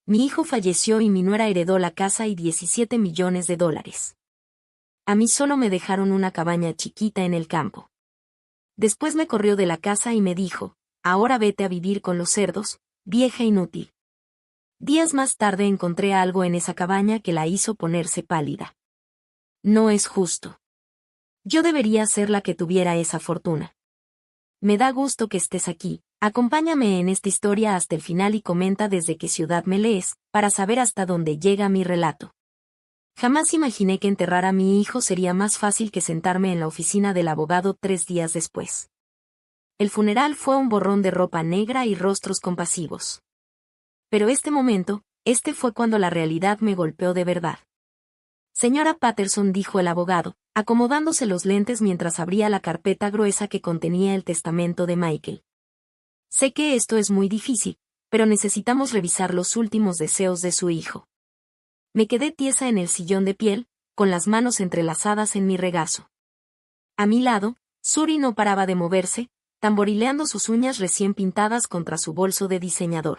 Mi hijo falleció y mi nuera heredó la casa y $17 millones. A mí solo me dejaron una cabaña chiquita en el campo. Después me corrió de la casa y me dijo, ahora vete a vivir con los cerdos, vieja inútil. Días más tarde encontré algo en esa cabaña que la hizo ponerse pálida. No es justo. Yo debería ser la que tuviera esa fortuna. Me da gusto que estés aquí. Acompáñame en esta historia hasta el final y comenta desde qué ciudad me lees, para saber hasta dónde llega mi relato. Jamás imaginé que enterrar a mi hijo sería más fácil que sentarme en la oficina del abogado 3 días después. El funeral fue un borrón de ropa negra y rostros compasivos. Pero este fue cuando la realidad me golpeó de verdad. Señora Patterson, dijo el abogado, acomodándose los lentes mientras abría la carpeta gruesa que contenía el testamento de Michael. Sé que esto es muy difícil, pero necesitamos revisar los últimos deseos de su hijo. Me quedé tiesa en el sillón de piel, con las manos entrelazadas en mi regazo. A mi lado, Suri no paraba de moverse, tamborileando sus uñas recién pintadas contra su bolso de diseñador.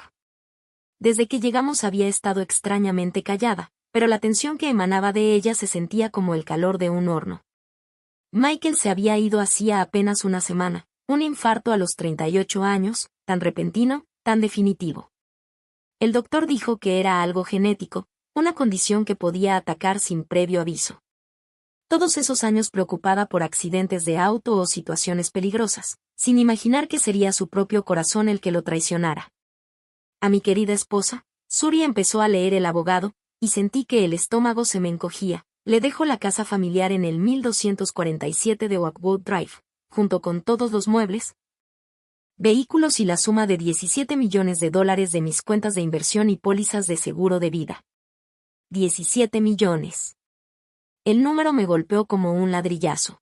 Desde que llegamos había estado extrañamente callada, pero la tensión que emanaba de ella se sentía como el calor de un horno. Michael se había ido hacía apenas una semana, un infarto a los 38 años, tan repentino, tan definitivo. El doctor dijo que era algo genético, una condición que podía atacar sin previo aviso. Todos esos años preocupada por accidentes de auto o situaciones peligrosas, sin imaginar que sería su propio corazón el que lo traicionara. A mi querida esposa, Suri, empezó a leer el abogado, y sentí que el estómago se me encogía. Le dejo la casa familiar en el 1247 de Oakwood Drive, junto con todos los muebles, vehículos y la suma de $17 millones de mis cuentas de inversión y pólizas de seguro de vida. 17 millones. El número me golpeó como un ladrillazo.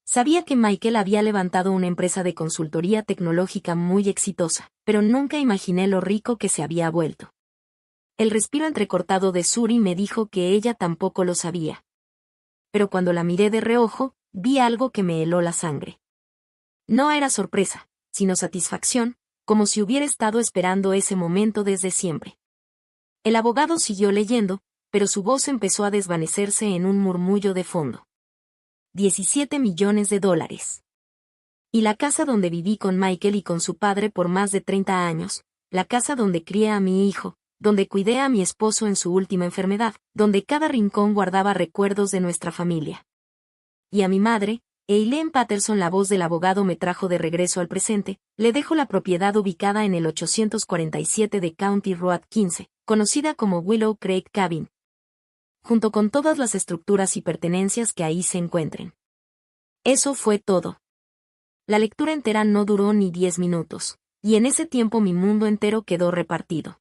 Sabía que Michael había levantado una empresa de consultoría tecnológica muy exitosa, pero nunca imaginé lo rico que se había vuelto. El respiro entrecortado de Suri me dijo que ella tampoco lo sabía. Pero cuando la miré de reojo, vi algo que me heló la sangre. No era sorpresa, sino satisfacción, como si hubiera estado esperando ese momento desde siempre. El abogado siguió leyendo, pero su voz empezó a desvanecerse en un murmullo de fondo. 17 millones de dólares. Y la casa donde viví con Michael y con su padre por más de 30 años, la casa donde crié a mi hijo, donde cuidé a mi esposo en su última enfermedad, donde cada rincón guardaba recuerdos de nuestra familia. Y a mi madre, Eileen Patterson. La voz del abogado me trajo de regreso al presente. Le dejo la propiedad ubicada en el 847 de County Road 15, conocida como Willow Creek Cabin, junto con todas las estructuras y pertenencias que ahí se encuentren. Eso fue todo. La lectura entera no duró ni 10 minutos, y en ese tiempo mi mundo entero quedó repartido.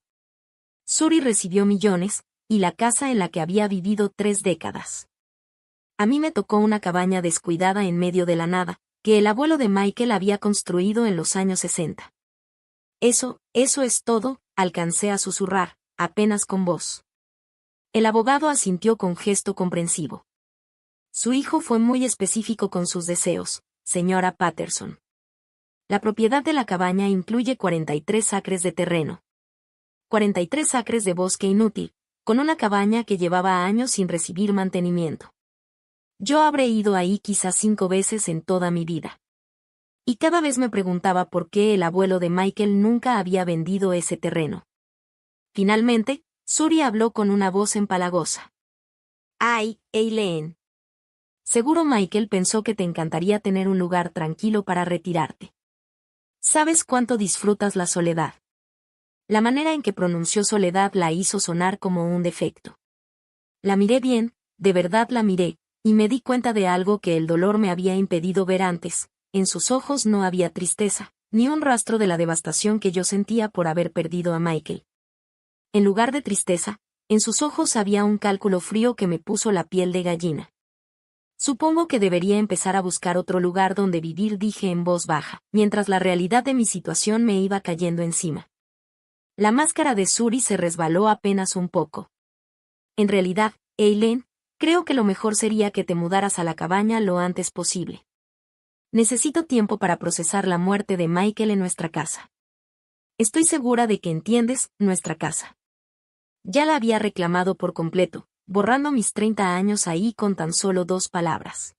Suri recibió millones, y la casa en la que había vivido 3 décadas. A mí me tocó una cabaña descuidada en medio de la nada, que el abuelo de Michael había construido en los años 60. Eso es todo, alcancé a susurrar, apenas con voz. El abogado asintió con gesto comprensivo. Su hijo fue muy específico con sus deseos, señora Patterson. La propiedad de la cabaña incluye 43 acres de terreno. 43 acres de bosque inútil, con una cabaña que llevaba años sin recibir mantenimiento. Yo habré ido ahí quizás 5 veces en toda mi vida. Y cada vez me preguntaba por qué el abuelo de Michael nunca había vendido ese terreno. Finalmente, Suri habló con una voz empalagosa. ¡Ay, Eileen! Seguro Michael pensó que te encantaría tener un lugar tranquilo para retirarte. ¿Sabes cuánto disfrutas la soledad? La manera en que pronunció soledad la hizo sonar como un defecto. La miré bien, de verdad la miré, y me di cuenta de algo que el dolor me había impedido ver antes. En sus ojos no había tristeza, ni un rastro de la devastación que yo sentía por haber perdido a Michael. En lugar de tristeza, en sus ojos había un cálculo frío que me puso la piel de gallina. Supongo que debería empezar a buscar otro lugar donde vivir, dije en voz baja, mientras la realidad de mi situación me iba cayendo encima. La máscara de Suri se resbaló apenas un poco. En realidad, Eileen, creo que lo mejor sería que te mudaras a la cabaña lo antes posible. Necesito tiempo para procesar la muerte de Michael en nuestra casa. Estoy segura de que entiendes, nuestra casa. Ya la había reclamado por completo, borrando mis 30 años ahí con tan solo 2 palabras.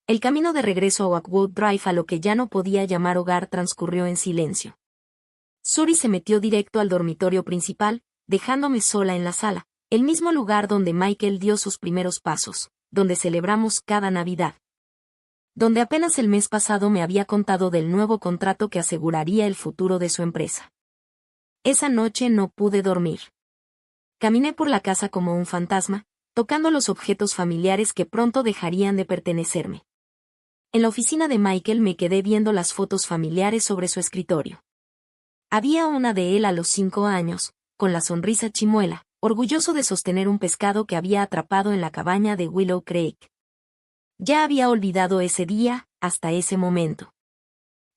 El camino de regreso a Oakwood Drive, a lo que ya no podía llamar hogar, transcurrió en silencio. Suri se metió directo al dormitorio principal, dejándome sola en la sala, el mismo lugar donde Michael dio sus primeros pasos, donde celebramos cada Navidad. Donde apenas el mes pasado me había contado del nuevo contrato que aseguraría el futuro de su empresa. Esa noche no pude dormir. Caminé por la casa como un fantasma, tocando los objetos familiares que pronto dejarían de pertenecerme. En la oficina de Michael me quedé viendo las fotos familiares sobre su escritorio. Había una de él a los 5 años, con la sonrisa chimuela, orgulloso de sostener un pescado que había atrapado en la cabaña de Willow Creek. Ya había olvidado ese día, hasta ese momento.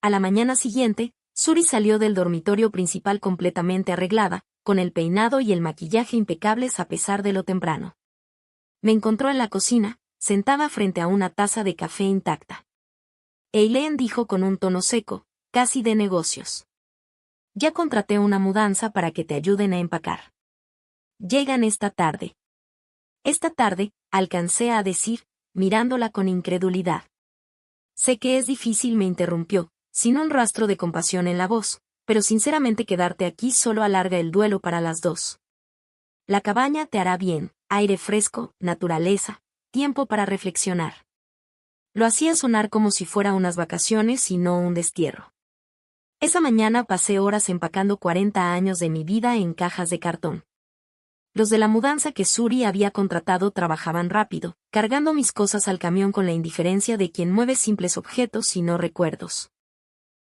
A la mañana siguiente, Suri salió del dormitorio principal completamente arreglada, con el peinado y el maquillaje impecables a pesar de lo temprano. Me encontró en la cocina, sentada frente a una taza de café intacta. Eileen dijo con un tono seco, casi de negocios. Ya contraté una mudanza para que te ayuden a empacar. Llegan esta tarde. Esta tarde, alcancé a decir, mirándola con incredulidad. Sé que es difícil, me interrumpió, sin un rastro de compasión en la voz, pero sinceramente quedarte aquí solo alarga el duelo para las dos. La cabaña te hará bien, aire fresco, naturaleza, tiempo para reflexionar. Lo hacía sonar como si fuera unas vacaciones y no un destierro. Esa mañana pasé horas empacando 40 años de mi vida en cajas de cartón. Los de la mudanza que Suri había contratado trabajaban rápido, cargando mis cosas al camión con la indiferencia de quien mueve simples objetos y no recuerdos.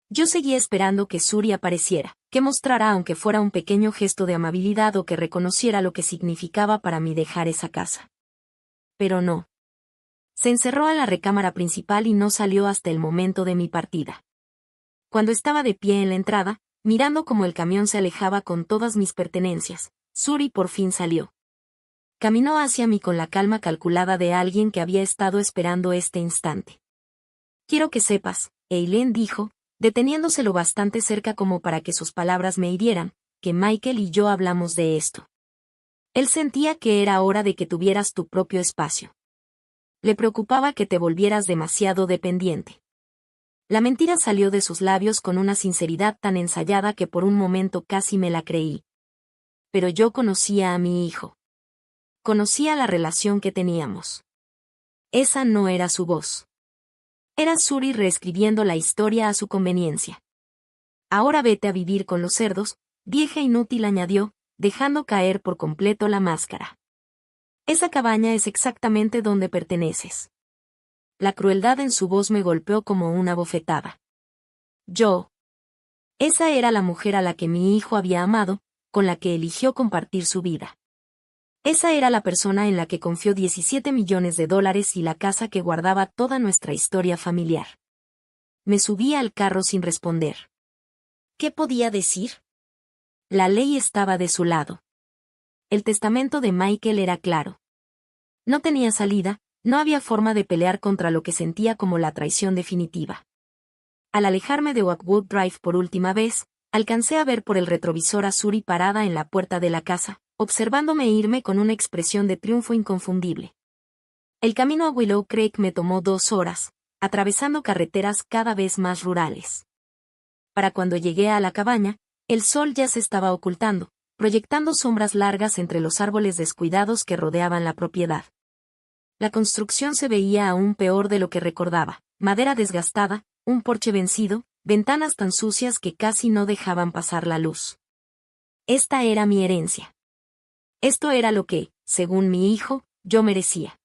Yo seguía esperando que Suri apareciera, que mostrara aunque fuera un pequeño gesto de amabilidad o que reconociera lo que significaba para mí dejar esa casa. Pero no. Se encerró en la recámara principal y no salió hasta el momento de mi partida. Cuando estaba de pie en la entrada, mirando cómo el camión se alejaba con todas mis pertenencias, Suri por fin salió. Caminó hacia mí con la calma calculada de alguien que había estado esperando este instante. Quiero que sepas, Eileen dijo, deteniéndose lo bastante cerca como para que sus palabras me hirieran, que Michael y yo hablamos de esto. Él sentía que era hora de que tuvieras tu propio espacio. Le preocupaba que te volvieras demasiado dependiente. La mentira salió de sus labios con una sinceridad tan ensayada que por un momento casi me la creí. Pero yo conocía a mi hijo. Conocía la relación que teníamos. Esa no era su voz. Era Suri reescribiendo la historia a su conveniencia. Ahora vete a vivir con los cerdos, vieja inútil, añadió, dejando caer por completo la máscara. Esa cabaña es exactamente donde perteneces. La crueldad en su voz me golpeó como una bofetada. Yo. Esa era la mujer a la que mi hijo había amado, con la que eligió compartir su vida. Esa era la persona en la que confió $17 millones y la casa que guardaba toda nuestra historia familiar. Me subí al carro sin responder. ¿Qué podía decir? La ley estaba de su lado. El testamento de Michael era claro. No tenía salida, no había forma de pelear contra lo que sentía como la traición definitiva. Al alejarme de Oakwood Drive por última vez, alcancé a ver por el retrovisor a Suri parada en la puerta de la casa, observándome irme con una expresión de triunfo inconfundible. El camino a Willow Creek me tomó 2 horas, atravesando carreteras cada vez más rurales. Para cuando llegué a la cabaña, el sol ya se estaba ocultando, proyectando sombras largas entre los árboles descuidados que rodeaban la propiedad. La construcción se veía aún peor de lo que recordaba, madera desgastada, un porche vencido, ventanas tan sucias que casi no dejaban pasar la luz. Esta era mi herencia. Esto era lo que, según mi hijo, yo merecía.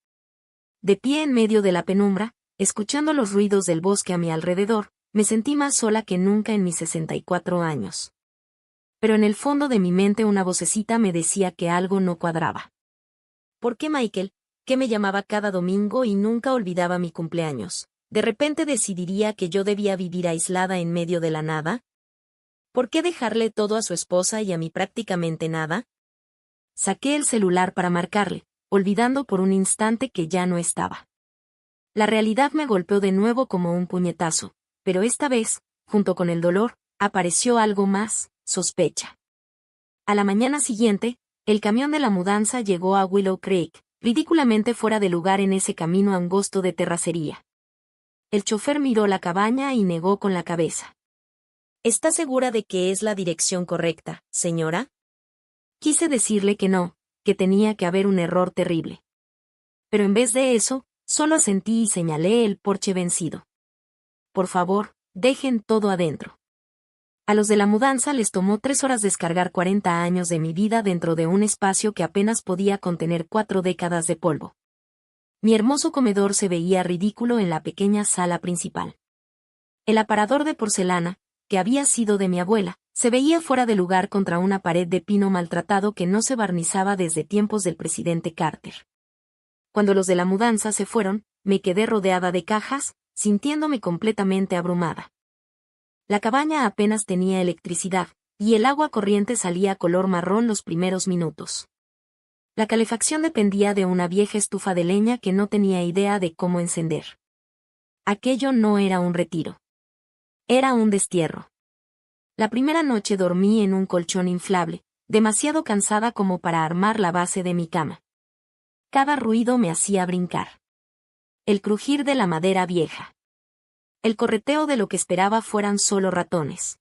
De pie en medio de la penumbra, escuchando los ruidos del bosque a mi alrededor, me sentí más sola que nunca en mis 64 años. Pero en el fondo de mi mente una vocecita me decía que algo no cuadraba. ¿Por qué Michael, que me llamaba cada domingo y nunca olvidaba mi cumpleaños, de repente decidiría que yo debía vivir aislada en medio de la nada? ¿Por qué dejarle todo a su esposa y a mí prácticamente nada? Saqué el celular para marcarle, olvidando por un instante que ya no estaba. La realidad me golpeó de nuevo como un puñetazo, pero esta vez, junto con el dolor, apareció algo más, sospecha. A la mañana siguiente, El camión de la mudanza llegó a Willow Creek, ridículamente fuera de lugar en ese camino angosto de terracería. El chofer miró la cabaña y negó con la cabeza. ¿Está segura de que es la dirección correcta, señora? Quise decirle que no, que tenía que haber un error terrible. Pero en vez de eso, solo asentí y señalé el porche vencido. Por favor, dejen todo adentro. A los de la mudanza les tomó 3 horas descargar 40 años de mi vida dentro de un espacio que apenas podía contener 4 décadas de polvo. Mi hermoso comedor se veía ridículo en la pequeña sala principal. El aparador de porcelana, que había sido de mi abuela, se veía fuera de lugar contra una pared de pino maltratado que no se barnizaba desde tiempos del presidente Carter. Cuando los de la mudanza se fueron, me quedé rodeada de cajas, sintiéndome completamente abrumada. La cabaña apenas tenía electricidad, y el agua corriente salía color marrón los primeros minutos. La calefacción dependía de una vieja estufa de leña que no tenía idea de cómo encender. Aquello no era un retiro. Era un destierro. La primera noche dormí en un colchón inflable, demasiado cansada como para armar la base de mi cama. Cada ruido me hacía brincar. El crujir de la madera vieja. El correteo de lo que esperaba fueran solo ratones.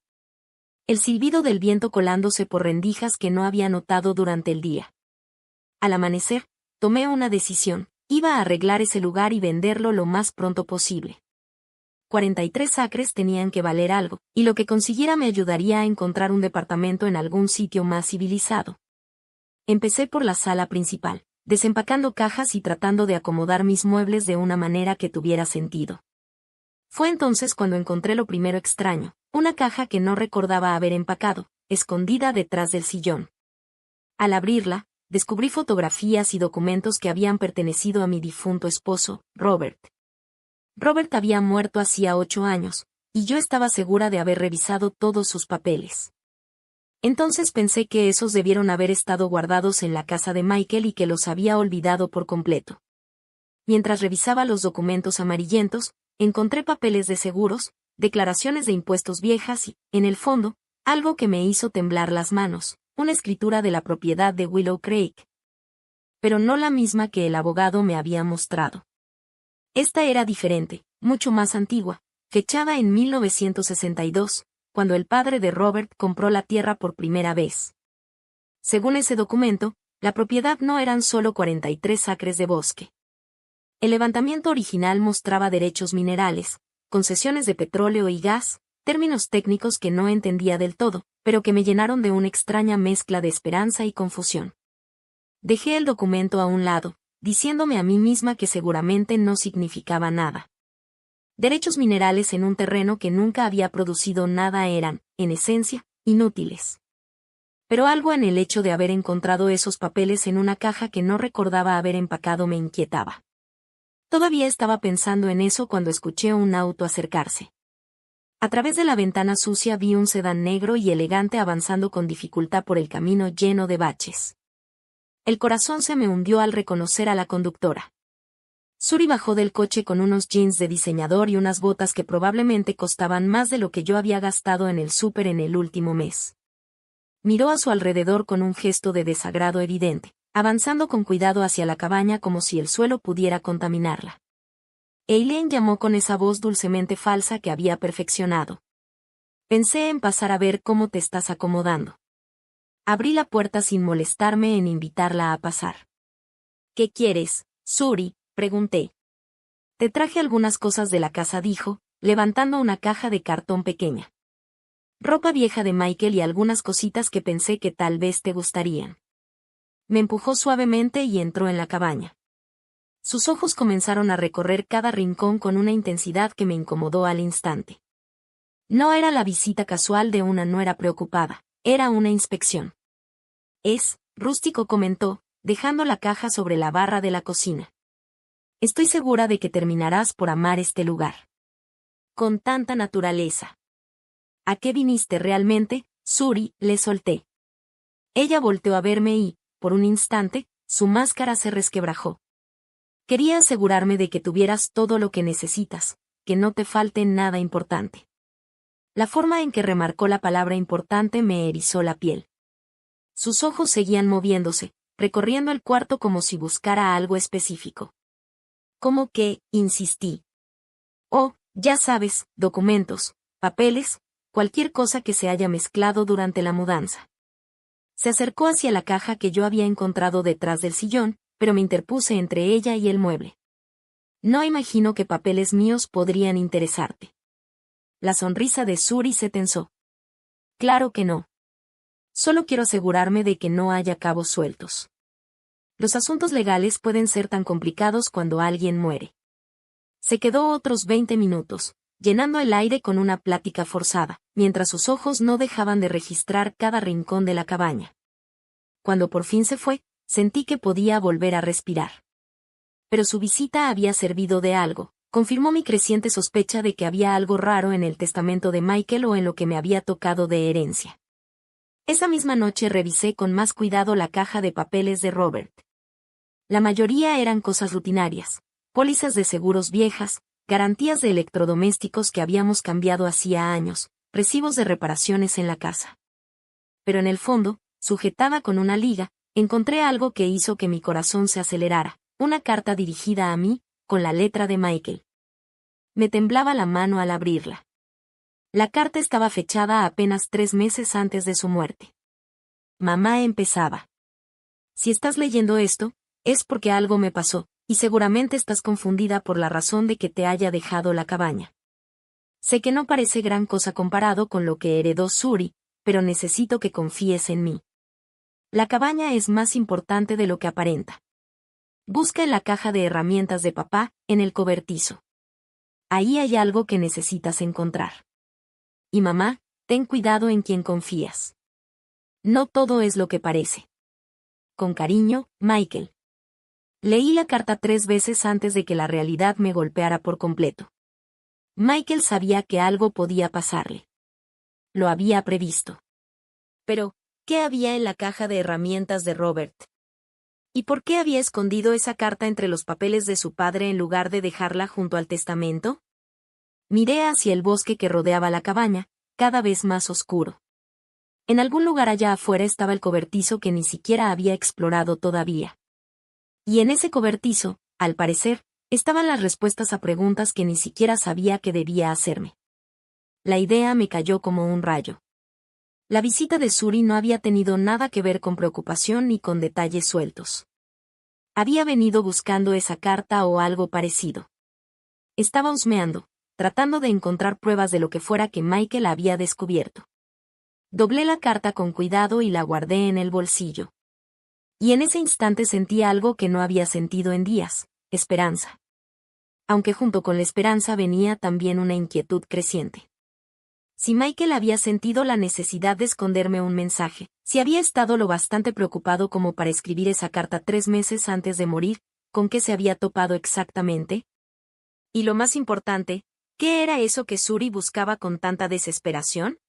El silbido del viento colándose por rendijas que no había notado durante el día. Al amanecer, tomé una decisión: iba a arreglar ese lugar y venderlo lo más pronto posible. 43 acres tenían que valer algo, y lo que consiguiera me ayudaría a encontrar un departamento en algún sitio más civilizado. Empecé por la sala principal, desempacando cajas y tratando de acomodar mis muebles de una manera que tuviera sentido. Fue entonces cuando encontré lo primero extraño, una caja que no recordaba haber empacado, escondida detrás del sillón. Al abrirla, descubrí fotografías y documentos que habían pertenecido a mi difunto esposo, Robert. Robert había muerto hacía 8 años, y yo estaba segura de haber revisado todos sus papeles. Entonces pensé que esos debieron haber estado guardados en la casa de Michael y que los había olvidado por completo. Mientras revisaba los documentos amarillentos, encontré papeles de seguros, declaraciones de impuestos viejas y, en el fondo, algo que me hizo temblar las manos, una escritura de la propiedad de Willow Creek. Pero no la misma que el abogado me había mostrado. Esta era diferente, mucho más antigua, fechada en 1962, cuando el padre de Robert compró la tierra por primera vez. Según ese documento, la propiedad no eran solo 43 acres de bosque. El levantamiento original mostraba derechos minerales, concesiones de petróleo y gas, términos técnicos que no entendía del todo, pero que me llenaron de una extraña mezcla de esperanza y confusión. Dejé el documento a un lado, diciéndome a mí misma que seguramente no significaba nada. Derechos minerales en un terreno que nunca había producido nada eran, en esencia, inútiles. Pero algo en el hecho de haber encontrado esos papeles en una caja que no recordaba haber empacado me inquietaba. Todavía estaba pensando en eso cuando escuché un auto acercarse. A través de la ventana sucia vi un sedán negro y elegante avanzando con dificultad por el camino lleno de baches. El corazón se me hundió al reconocer a la conductora. Suri bajó del coche con unos jeans de diseñador y unas botas que probablemente costaban más de lo que yo había gastado en el súper en el último mes. Miró a su alrededor con un gesto de desagrado evidente, avanzando con cuidado hacia la cabaña como si el suelo pudiera contaminarla. Eileen llamó con esa voz dulcemente falsa que había perfeccionado. Pensé en pasar a ver cómo te estás acomodando. Abrí la puerta sin molestarme en invitarla a pasar. ¿Qué quieres, Suri?, pregunté. Te traje algunas cosas de la casa, dijo, levantando una caja de cartón pequeña. Ropa vieja de Michael y algunas cositas que pensé que tal vez te gustarían. Me empujó suavemente y entró en la cabaña. Sus ojos comenzaron a recorrer cada rincón con una intensidad que me incomodó al instante. No era la visita casual de una nuera preocupada, era una inspección. Es rústico, comentó, dejando la caja sobre la barra de la cocina. Estoy segura de que terminarás por amar este lugar. Con tanta naturaleza. ¿A qué viniste realmente, Suri?, le solté. Ella volteó a verme y, por un instante, su máscara se resquebrajó. Quería asegurarme de que tuvieras todo lo que necesitas, que no te falte nada importante. La forma en que remarcó la palabra importante me erizó la piel. Sus ojos seguían moviéndose, recorriendo el cuarto como si buscara algo específico. ¿Cómo que? Insistí. Oh, ya sabes, documentos, papeles, cualquier cosa que se haya mezclado durante la mudanza. Se acercó hacia la caja que yo había encontrado detrás del sillón, pero me interpuse entre ella y el mueble. No imagino qué papeles míos podrían interesarte. La sonrisa de Suri se tensó. Claro que no. Solo quiero asegurarme de que no haya cabos sueltos. Los asuntos legales pueden ser tan complicados cuando alguien muere. Se quedó otros 20 minutos, llenando el aire con una plática forzada, mientras sus ojos no dejaban de registrar cada rincón de la cabaña. Cuando por fin se fue, sentí que podía volver a respirar. Pero su visita había servido de algo, confirmó mi creciente sospecha de que había algo raro en el testamento de Michael o en lo que me había tocado de herencia. Esa misma noche revisé con más cuidado la caja de papeles de Robert. La mayoría eran cosas rutinarias, pólizas de seguros viejas, garantías de electrodomésticos que habíamos cambiado hacía años, recibos de reparaciones en la casa. Pero en el fondo, sujetada con una liga, encontré algo que hizo que mi corazón se acelerara, una carta dirigida a mí, con la letra de Michael. Me temblaba la mano al abrirla. La carta estaba fechada apenas 3 meses antes de su muerte. Mamá empezaba. Si estás leyendo esto, es porque algo me pasó, y seguramente estás confundida por la razón de que te haya dejado la cabaña. Sé que no parece gran cosa comparado con lo que heredó Suri, pero necesito que confíes en mí. La cabaña es más importante de lo que aparenta. Busca en la caja de herramientas de papá, en el cobertizo. Ahí hay algo que necesitas encontrar. Y mamá, ten cuidado en quien confías. No todo es lo que parece. Con cariño, Michael. Leí la carta 3 veces antes de que la realidad me golpeara por completo. Michael sabía que algo podía pasarle. Lo había previsto. Pero, ¿qué había en la caja de herramientas de Robert? ¿Y por qué había escondido esa carta entre los papeles de su padre en lugar de dejarla junto al testamento? Miré hacia el bosque que rodeaba la cabaña, cada vez más oscuro. En algún lugar allá afuera estaba el cobertizo que ni siquiera había explorado todavía. Y en ese cobertizo, al parecer, estaban las respuestas a preguntas que ni siquiera sabía que debía hacerme. La idea me cayó como un rayo. La visita de Suri no había tenido nada que ver con preocupación ni con detalles sueltos. Había venido buscando esa carta o algo parecido. Estaba husmeando, tratando de encontrar pruebas de lo que fuera que Michael había descubierto. Doblé la carta con cuidado y la guardé en el bolsillo. Y en ese instante sentí algo que no había sentido en días, esperanza. Aunque junto con la esperanza venía también una inquietud creciente. Si Michael había sentido la necesidad de esconderme un mensaje, si había estado lo bastante preocupado como para escribir esa carta 3 meses antes de morir, ¿con qué se había topado exactamente? Y lo más importante, ¿qué era eso que Suri buscaba con tanta desesperación?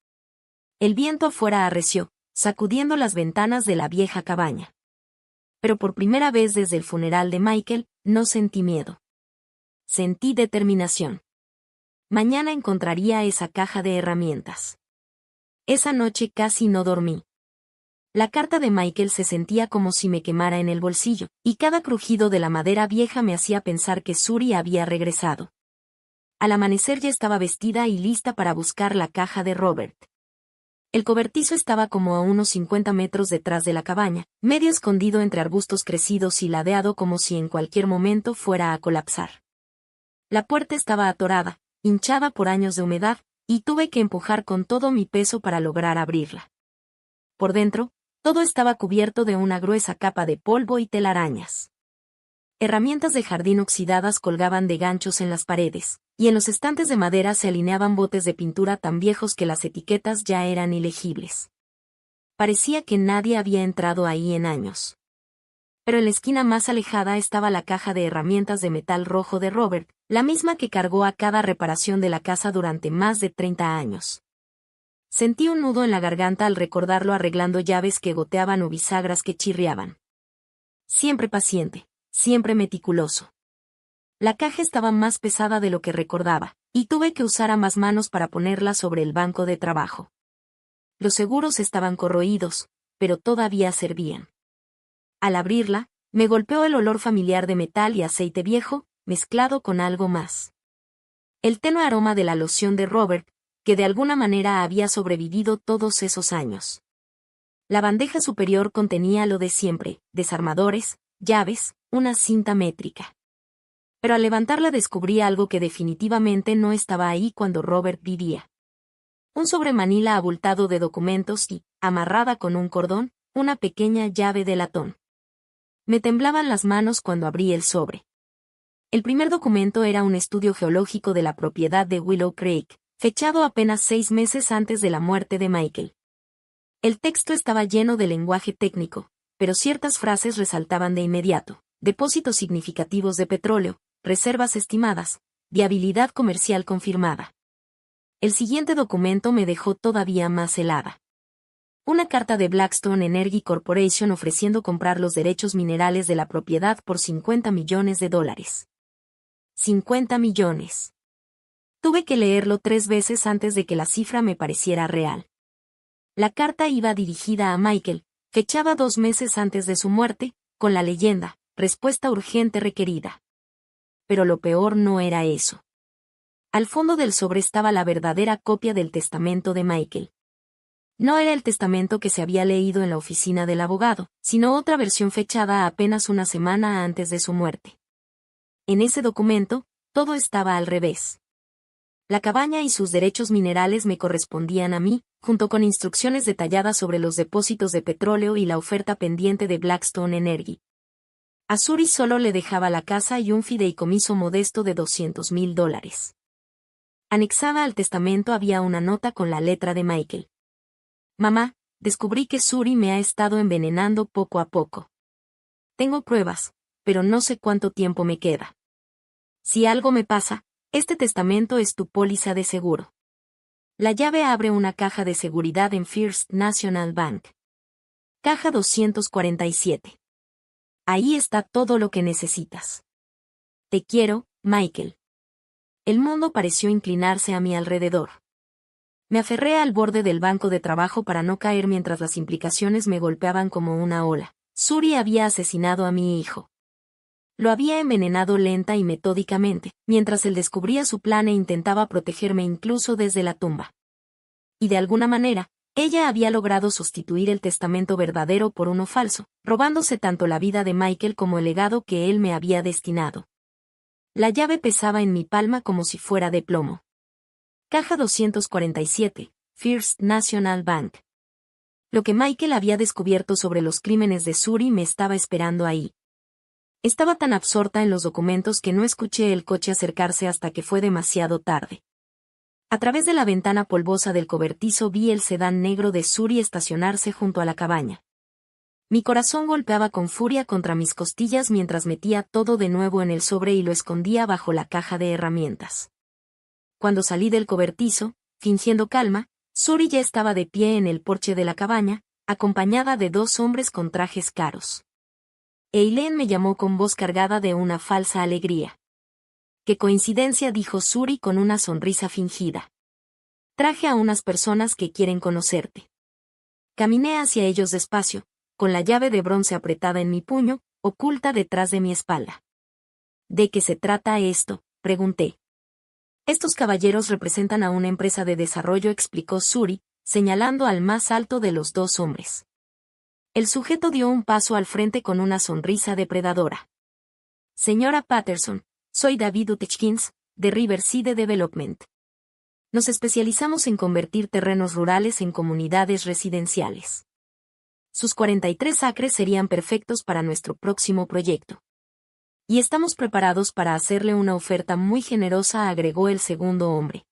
El viento afuera arreció, sacudiendo las ventanas de la vieja cabaña. Pero por primera vez desde el funeral de Michael, no sentí miedo. Sentí determinación. Mañana encontraría esa caja de herramientas. Esa noche casi no dormí. La carta de Michael se sentía como si me quemara en el bolsillo, y cada crujido de la madera vieja me hacía pensar que Suri había regresado. Al amanecer ya estaba vestida y lista para buscar la caja de Robert. El cobertizo estaba como a unos 50 metros detrás de la cabaña, medio escondido entre arbustos crecidos y ladeado como si en cualquier momento fuera a colapsar. La puerta estaba atorada, hinchada por años de humedad, y tuve que empujar con todo mi peso para lograr abrirla. Por dentro, todo estaba cubierto de una gruesa capa de polvo y telarañas. Herramientas de jardín oxidadas colgaban de ganchos en las paredes, y en los estantes de madera se alineaban botes de pintura tan viejos que las etiquetas ya eran ilegibles. Parecía que nadie había entrado ahí en años. Pero en la esquina más alejada estaba la caja de herramientas de metal rojo de Robert, la misma que cargó a cada reparación de la casa durante más de 30 años. Sentí un nudo en la garganta al recordarlo arreglando llaves que goteaban o bisagras que chirriaban. Siempre paciente, siempre meticuloso. La caja estaba más pesada de lo que recordaba, y tuve que usar ambas manos para ponerla sobre el banco de trabajo. Los seguros estaban corroídos, pero todavía servían. Al abrirla, me golpeó el olor familiar de metal y aceite viejo, mezclado con algo más. El tenue aroma de la loción de Robert, que de alguna manera había sobrevivido todos esos años. La bandeja superior contenía lo de siempre, desarmadores, llaves, una cinta métrica. Pero al levantarla descubrí algo que definitivamente no estaba ahí cuando Robert vivía. Un sobremanila abultado de documentos y, amarrada con un cordón, una pequeña llave de latón. Me temblaban las manos cuando abrí el sobre. El primer documento era un estudio geológico de la propiedad de Willow Creek, fechado apenas 6 meses antes de la muerte de Michael. El texto estaba lleno de lenguaje técnico, pero ciertas frases resaltaban de inmediato: depósitos significativos de petróleo, reservas estimadas, viabilidad comercial confirmada. El siguiente documento me dejó todavía más helada. Una carta de Blackstone Energy Corporation ofreciendo comprar los derechos minerales de la propiedad por $50 millones. 50 millones. Tuve que leerlo 3 veces antes de que la cifra me pareciera real. La carta iba dirigida a Michael, fechada 2 meses antes de su muerte, con la leyenda: respuesta urgente requerida. Pero lo peor no era eso. Al fondo del sobre estaba la verdadera copia del testamento de Michael. No era el testamento que se había leído en la oficina del abogado, sino otra versión fechada apenas una semana antes de su muerte. En ese documento, todo estaba al revés. La cabaña y sus derechos minerales me correspondían a mí, junto con instrucciones detalladas sobre los depósitos de petróleo y la oferta pendiente de Blackstone Energy. A Suri solo le dejaba la casa y un fideicomiso modesto de $200,000. Anexada al testamento había una nota con la letra de Michael. Mamá, descubrí que Suri me ha estado envenenando poco a poco. Tengo pruebas, pero no sé cuánto tiempo me queda. Si algo me pasa, este testamento es tu póliza de seguro. La llave abre una caja de seguridad en First National Bank. Caja 247. Ahí está todo lo que necesitas. Te quiero, Michael. El mundo pareció inclinarse a mi alrededor. Me aferré al borde del banco de trabajo para no caer mientras las implicaciones me golpeaban como una ola. Suri había asesinado a mi hijo. Lo había envenenado lenta y metódicamente, mientras él descubría su plan e intentaba protegerme incluso desde la tumba. Y de alguna manera, ella había logrado sustituir el testamento verdadero por uno falso, robándose tanto la vida de Michael como el legado que él me había destinado. La llave pesaba en mi palma como si fuera de plomo. Caja 247, First National Bank. Lo que Michael había descubierto sobre los crímenes de Suri me estaba esperando ahí. Estaba tan absorta en los documentos que no escuché el coche acercarse hasta que fue demasiado tarde. A través de la ventana polvosa del cobertizo vi el sedán negro de Suri estacionarse junto a la cabaña. Mi corazón golpeaba con furia contra mis costillas mientras metía todo de nuevo en el sobre y lo escondía bajo la caja de herramientas. Cuando salí del cobertizo, fingiendo calma, Suri ya estaba de pie en el porche de la cabaña, acompañada de 2 hombres con trajes caros. Eileen me llamó con voz cargada de una falsa alegría. «Qué coincidencia», dijo Suri con una sonrisa fingida. «Traje a unas personas que quieren conocerte». Caminé hacia ellos despacio, con la llave de bronce apretada en mi puño, oculta detrás de mi espalda. «¿De qué se trata esto?», pregunté. «Estos caballeros representan a una empresa de desarrollo», explicó Suri, señalando al más alto de los 2 hombres. El sujeto dio un paso al frente con una sonrisa depredadora. «Señora Patterson, soy David Utechkins, de Riverside Development. Nos especializamos en convertir terrenos rurales en comunidades residenciales. Sus 43 acres serían perfectos para nuestro próximo proyecto. Y estamos preparados para hacerle una oferta muy generosa», agregó el segundo hombre.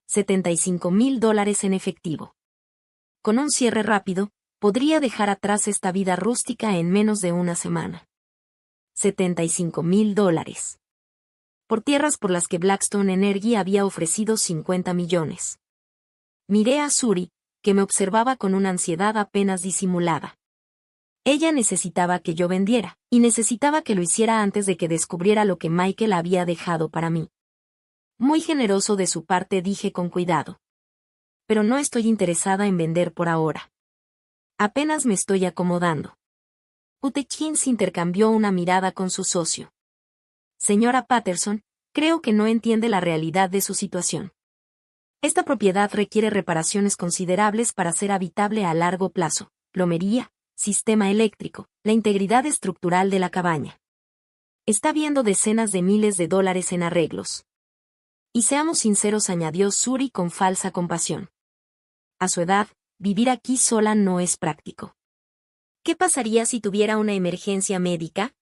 $75,000 en efectivo. Con un cierre rápido, podría dejar atrás esta vida rústica en menos de una semana. $75,000. Por tierras por las que Blackstone Energy había ofrecido 50 millones. Miré a Suri, que me observaba con una ansiedad apenas disimulada. Ella necesitaba que yo vendiera, y necesitaba que lo hiciera antes de que descubriera lo que Michael había dejado para mí. Muy generoso de su parte, dije con cuidado. Pero no estoy interesada en vender por ahora. Apenas me estoy acomodando. Hutchins intercambió una mirada con su socio. Señora Patterson, creo que no entiende la realidad de su situación. Esta propiedad requiere reparaciones considerables para ser habitable a largo plazo, plomería, sistema eléctrico, la integridad estructural de la cabaña. Está viendo decenas de miles de dólares en arreglos. Y seamos sinceros, añadió Suri con falsa compasión. A su edad, vivir aquí sola no es práctico. ¿Qué pasaría si tuviera una emergencia médica?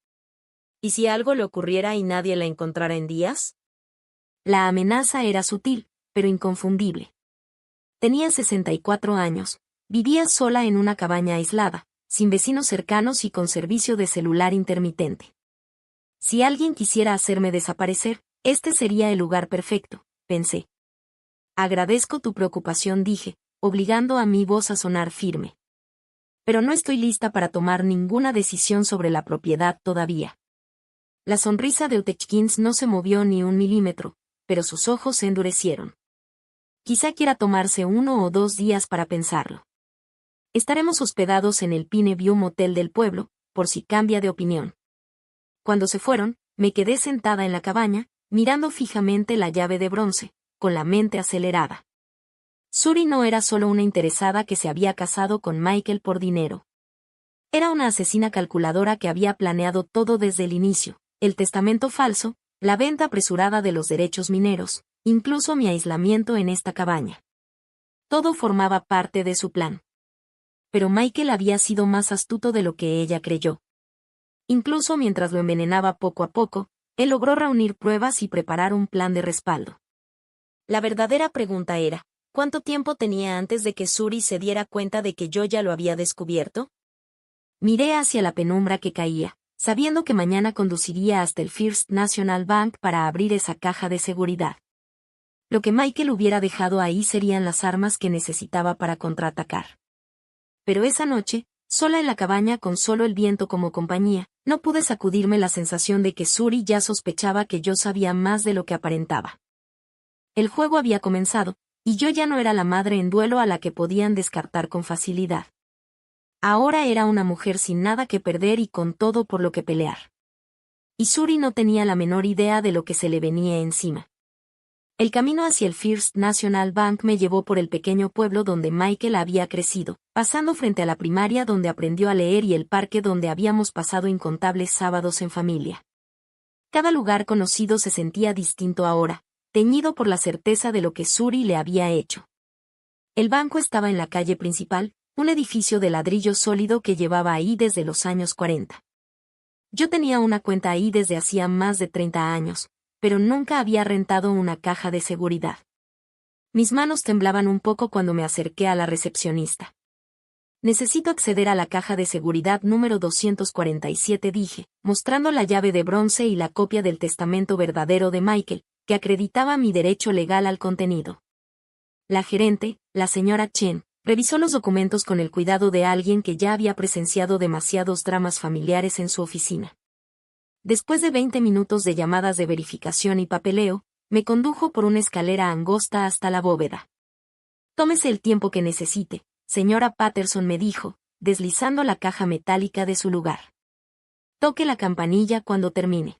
¿Y si algo le ocurriera y nadie la encontrara en días? La amenaza era sutil, pero inconfundible. Tenía 64 años, vivía sola en una cabaña aislada, sin vecinos cercanos y con servicio de celular intermitente. Si alguien quisiera hacerme desaparecer, este sería el lugar perfecto, pensé. Agradezco tu preocupación, dije, obligando a mi voz a sonar firme. Pero no estoy lista para tomar ninguna decisión sobre la propiedad todavía. La sonrisa de Hutchins no se movió ni un milímetro, pero sus ojos se endurecieron. Quizá quiera tomarse 1 o 2 días para pensarlo. Estaremos hospedados en el Pine View Motel del pueblo, por si cambia de opinión. Cuando se fueron, me quedé sentada en la cabaña, mirando fijamente la llave de bronce, con la mente acelerada. Suri no era solo una interesada que se había casado con Michael por dinero. Era una asesina calculadora que había planeado todo desde el inicio, el testamento falso, la venta apresurada de los derechos mineros, incluso mi aislamiento en esta cabaña. Todo formaba parte de su plan. Pero Michael había sido más astuto de lo que ella creyó. Incluso mientras lo envenenaba poco a poco, él logró reunir pruebas y preparar un plan de respaldo. La verdadera pregunta era, ¿cuánto tiempo tenía antes de que Suri se diera cuenta de que yo ya lo había descubierto? Miré hacia la penumbra que caía, sabiendo que mañana conduciría hasta el First National Bank para abrir esa caja de seguridad. Lo que Michael hubiera dejado ahí serían las armas que necesitaba para contraatacar. Pero esa noche, sola en la cabaña con solo el viento como compañía, no pude sacudirme la sensación de que Suri ya sospechaba que yo sabía más de lo que aparentaba. El juego había comenzado, y yo ya no era la madre en duelo a la que podían descartar con facilidad. Ahora era una mujer sin nada que perder y con todo por lo que pelear. Y Suri no tenía la menor idea de lo que se le venía encima. El camino hacia el First National Bank me llevó por el pequeño pueblo donde Michael había crecido, pasando frente a la primaria donde aprendió a leer y el parque donde habíamos pasado incontables sábados en familia. Cada lugar conocido se sentía distinto ahora, teñido por la certeza de lo que Suri le había hecho. El banco estaba en la calle principal, un edificio de ladrillo sólido que llevaba ahí desde los años 40. Yo tenía una cuenta ahí desde hacía más de 30 años, pero nunca había rentado una caja de seguridad. Mis manos temblaban un poco cuando me acerqué a la recepcionista. Necesito acceder a la caja de seguridad número 247, dije, mostrando la llave de bronce y la copia del testamento verdadero de Michael, que acreditaba mi derecho legal al contenido. La gerente, la señora Chen, revisó los documentos con el cuidado de alguien que ya había presenciado demasiados dramas familiares en su oficina. Después de 20 minutos de llamadas de verificación y papeleo, me condujo por una escalera angosta hasta la bóveda. Tómese el tiempo que necesite, señora Patterson, me dijo, deslizando la caja metálica de su lugar. Toque la campanilla cuando termine.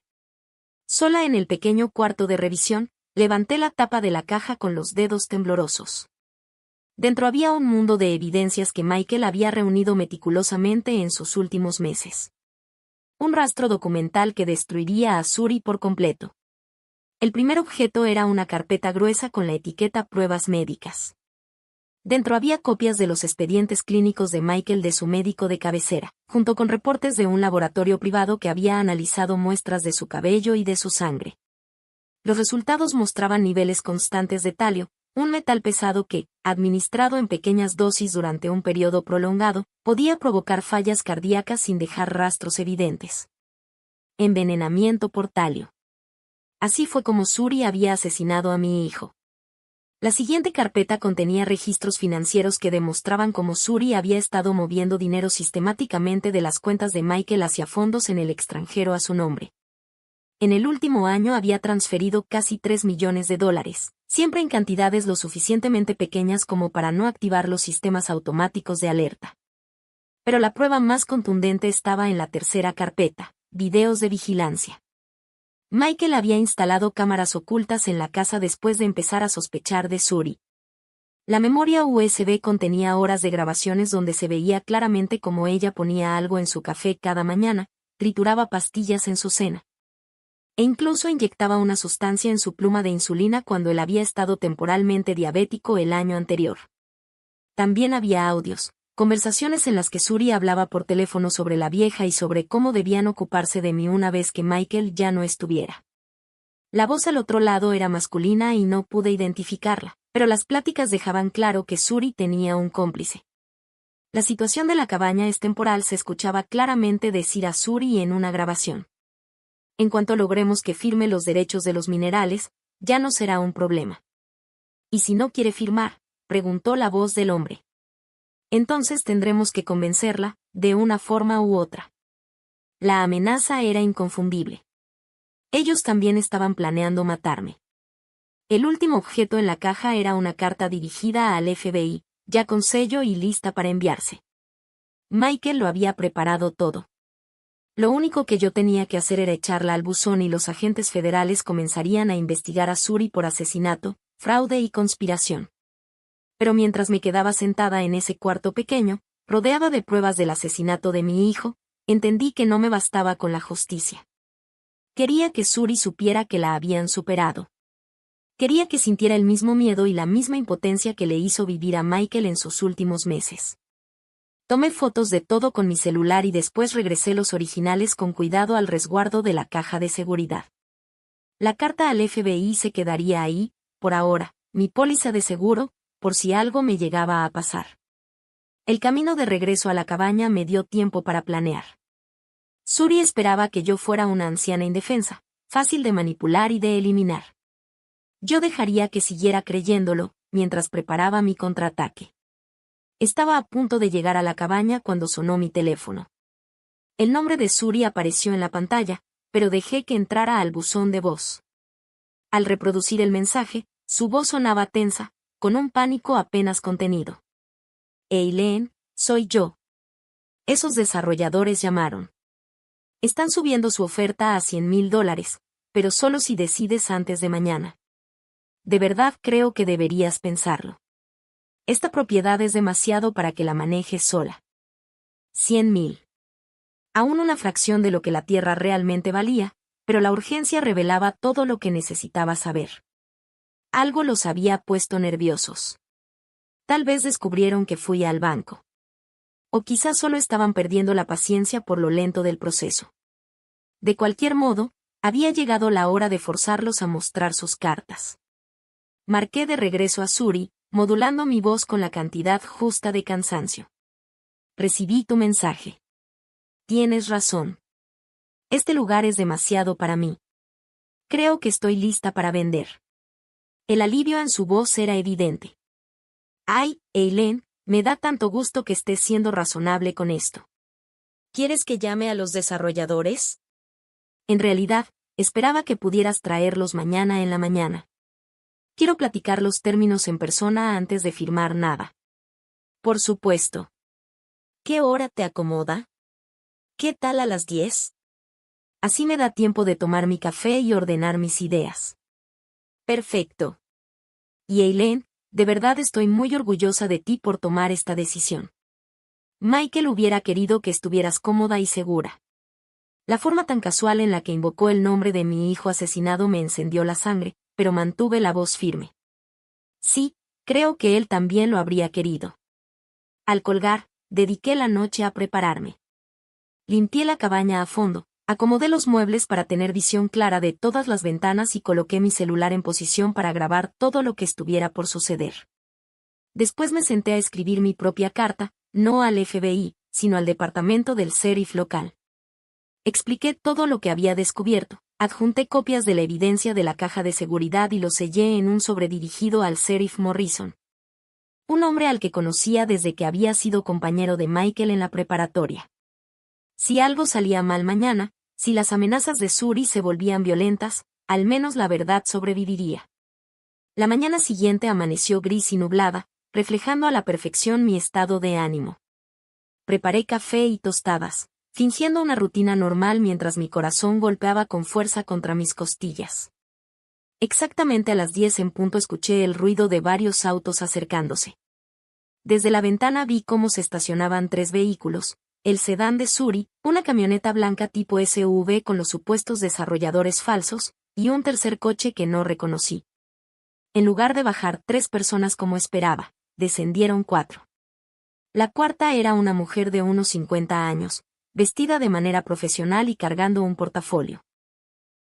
Sola en el pequeño cuarto de revisión, levanté la tapa de la caja con los dedos temblorosos. Dentro había un mundo de evidencias que Michael había reunido meticulosamente en sus últimos meses. Un rastro documental que destruiría a Suri por completo. El primer objeto era una carpeta gruesa con la etiqueta Pruebas médicas. Dentro había copias de los expedientes clínicos de Michael de su médico de cabecera, junto con reportes de un laboratorio privado que había analizado muestras de su cabello y de su sangre. Los resultados mostraban niveles constantes de talio, un metal pesado que, administrado en pequeñas dosis durante un periodo prolongado, podía provocar fallas cardíacas sin dejar rastros evidentes. Envenenamiento por talio. Así fue como Suri había asesinado a mi hijo. La siguiente carpeta contenía registros financieros que demostraban cómo Suri había estado moviendo dinero sistemáticamente de las cuentas de Michael hacia fondos en el extranjero a su nombre. En el último año había transferido casi $3 millones, siempre en cantidades lo suficientemente pequeñas como para no activar los sistemas automáticos de alerta. Pero la prueba más contundente estaba en la tercera carpeta, videos de vigilancia. Michael había instalado cámaras ocultas en la casa después de empezar a sospechar de Suri. La memoria USB contenía horas de grabaciones donde se veía claramente cómo ella ponía algo en su café cada mañana, trituraba pastillas en su cena. E incluso inyectaba una sustancia en su pluma de insulina cuando él había estado temporalmente diabético el año anterior. También había audios, conversaciones en las que Suri hablaba por teléfono sobre la vieja y sobre cómo debían ocuparse de mí una vez que Michael ya no estuviera. La voz al otro lado era masculina y no pude identificarla, pero las pláticas dejaban claro que Suri tenía un cómplice. La situación de la cabaña es temporal, se escuchaba claramente decir a Suri en una grabación. En cuanto logremos que firme los derechos de los minerales, ya no será un problema. ¿Y si no quiere firmar?, preguntó la voz del hombre. Entonces tendremos que convencerla, de una forma u otra. La amenaza era inconfundible. Ellos también estaban planeando matarme. El último objeto en la caja era una carta dirigida al FBI, ya con sello y lista para enviarse. Michael lo había preparado todo. Lo único que yo tenía que hacer era echarla al buzón y los agentes federales comenzarían a investigar a Suri por asesinato, fraude y conspiración. Pero mientras me quedaba sentada en ese cuarto pequeño, rodeada de pruebas del asesinato de mi hijo, entendí que no me bastaba con la justicia. Quería que Suri supiera que la habían superado. Quería que sintiera el mismo miedo y la misma impotencia que le hizo vivir a Michael en sus últimos meses. Tomé fotos de todo con mi celular y después regresé los originales con cuidado al resguardo de la caja de seguridad. La carta al FBI se quedaría ahí, por ahora, mi póliza de seguro, por si algo me llegaba a pasar. El camino de regreso a la cabaña me dio tiempo para planear. Suri esperaba que yo fuera una anciana indefensa, fácil de manipular y de eliminar. Yo dejaría que siguiera creyéndolo, mientras preparaba mi contraataque. Estaba a punto de llegar a la cabaña cuando sonó mi teléfono. El nombre de Suri apareció en la pantalla, pero dejé que entrara al buzón de voz. Al reproducir el mensaje, su voz sonaba tensa, con un pánico apenas contenido. Eileen, soy yo. Esos desarrolladores llamaron. Están subiendo su oferta a $100,000, pero solo si decides antes de mañana. De verdad creo que deberías pensarlo. Esta propiedad es demasiado para que la manejes sola. 100,000. Aún una fracción de lo que la tierra realmente valía, pero la urgencia revelaba todo lo que necesitaba saber. Algo los había puesto nerviosos. Tal vez descubrieron que fui al banco. O quizás solo estaban perdiendo la paciencia por lo lento del proceso. De cualquier modo, había llegado la hora de forzarlos a mostrar sus cartas. Marqué de regreso a Suri, modulando mi voz con la cantidad justa de cansancio. Recibí tu mensaje. Tienes razón. Este lugar es demasiado para mí. Creo que estoy lista para vender. El alivio en su voz era evidente. Ay, Eileen, me da tanto gusto que estés siendo razonable con esto. ¿Quieres que llame a los desarrolladores? En realidad, esperaba que pudieras traerlos mañana en la mañana. Quiero platicar los términos en persona antes de firmar nada. Por supuesto. ¿Qué hora te acomoda? ¿Qué tal a las 10? Así me da tiempo de tomar mi café y ordenar mis ideas. Perfecto. Y Eileen, de verdad estoy muy orgullosa de ti por tomar esta decisión. Michael hubiera querido que estuvieras cómoda y segura. La forma tan casual en la que invocó el nombre de mi hijo asesinado me encendió la sangre, pero mantuve la voz firme. Sí, creo que él también lo habría querido. Al colgar, dediqué la noche a prepararme. Limpié la cabaña a fondo, acomodé los muebles para tener visión clara de todas las ventanas y coloqué mi celular en posición para grabar todo lo que estuviera por suceder. Después me senté a escribir mi propia carta, no al FBI, sino al departamento del sheriff local. Expliqué todo lo que había descubierto, adjunté copias de la evidencia de la caja de seguridad y lo sellé en un sobre dirigido al sheriff Morrison. Un hombre al que conocía desde que había sido compañero de Michael en la preparatoria. Si algo salía mal mañana, si las amenazas de Suri se volvían violentas, al menos la verdad sobreviviría. La mañana siguiente amaneció gris y nublada, reflejando a la perfección mi estado de ánimo. preparé café y tostadas, fingiendo una rutina normal mientras mi corazón golpeaba con fuerza contra mis costillas. Exactamente a las 10 en punto escuché el ruido de varios autos acercándose. Desde la ventana vi cómo se estacionaban 3 vehículos, el sedán de Suri, una camioneta blanca tipo SUV con los supuestos desarrolladores falsos, y un tercer coche que no reconocí. En lugar de bajar 3 personas como esperaba, descendieron 4. La cuarta era una mujer de unos 50 años, vestida de manera profesional y cargando un portafolio.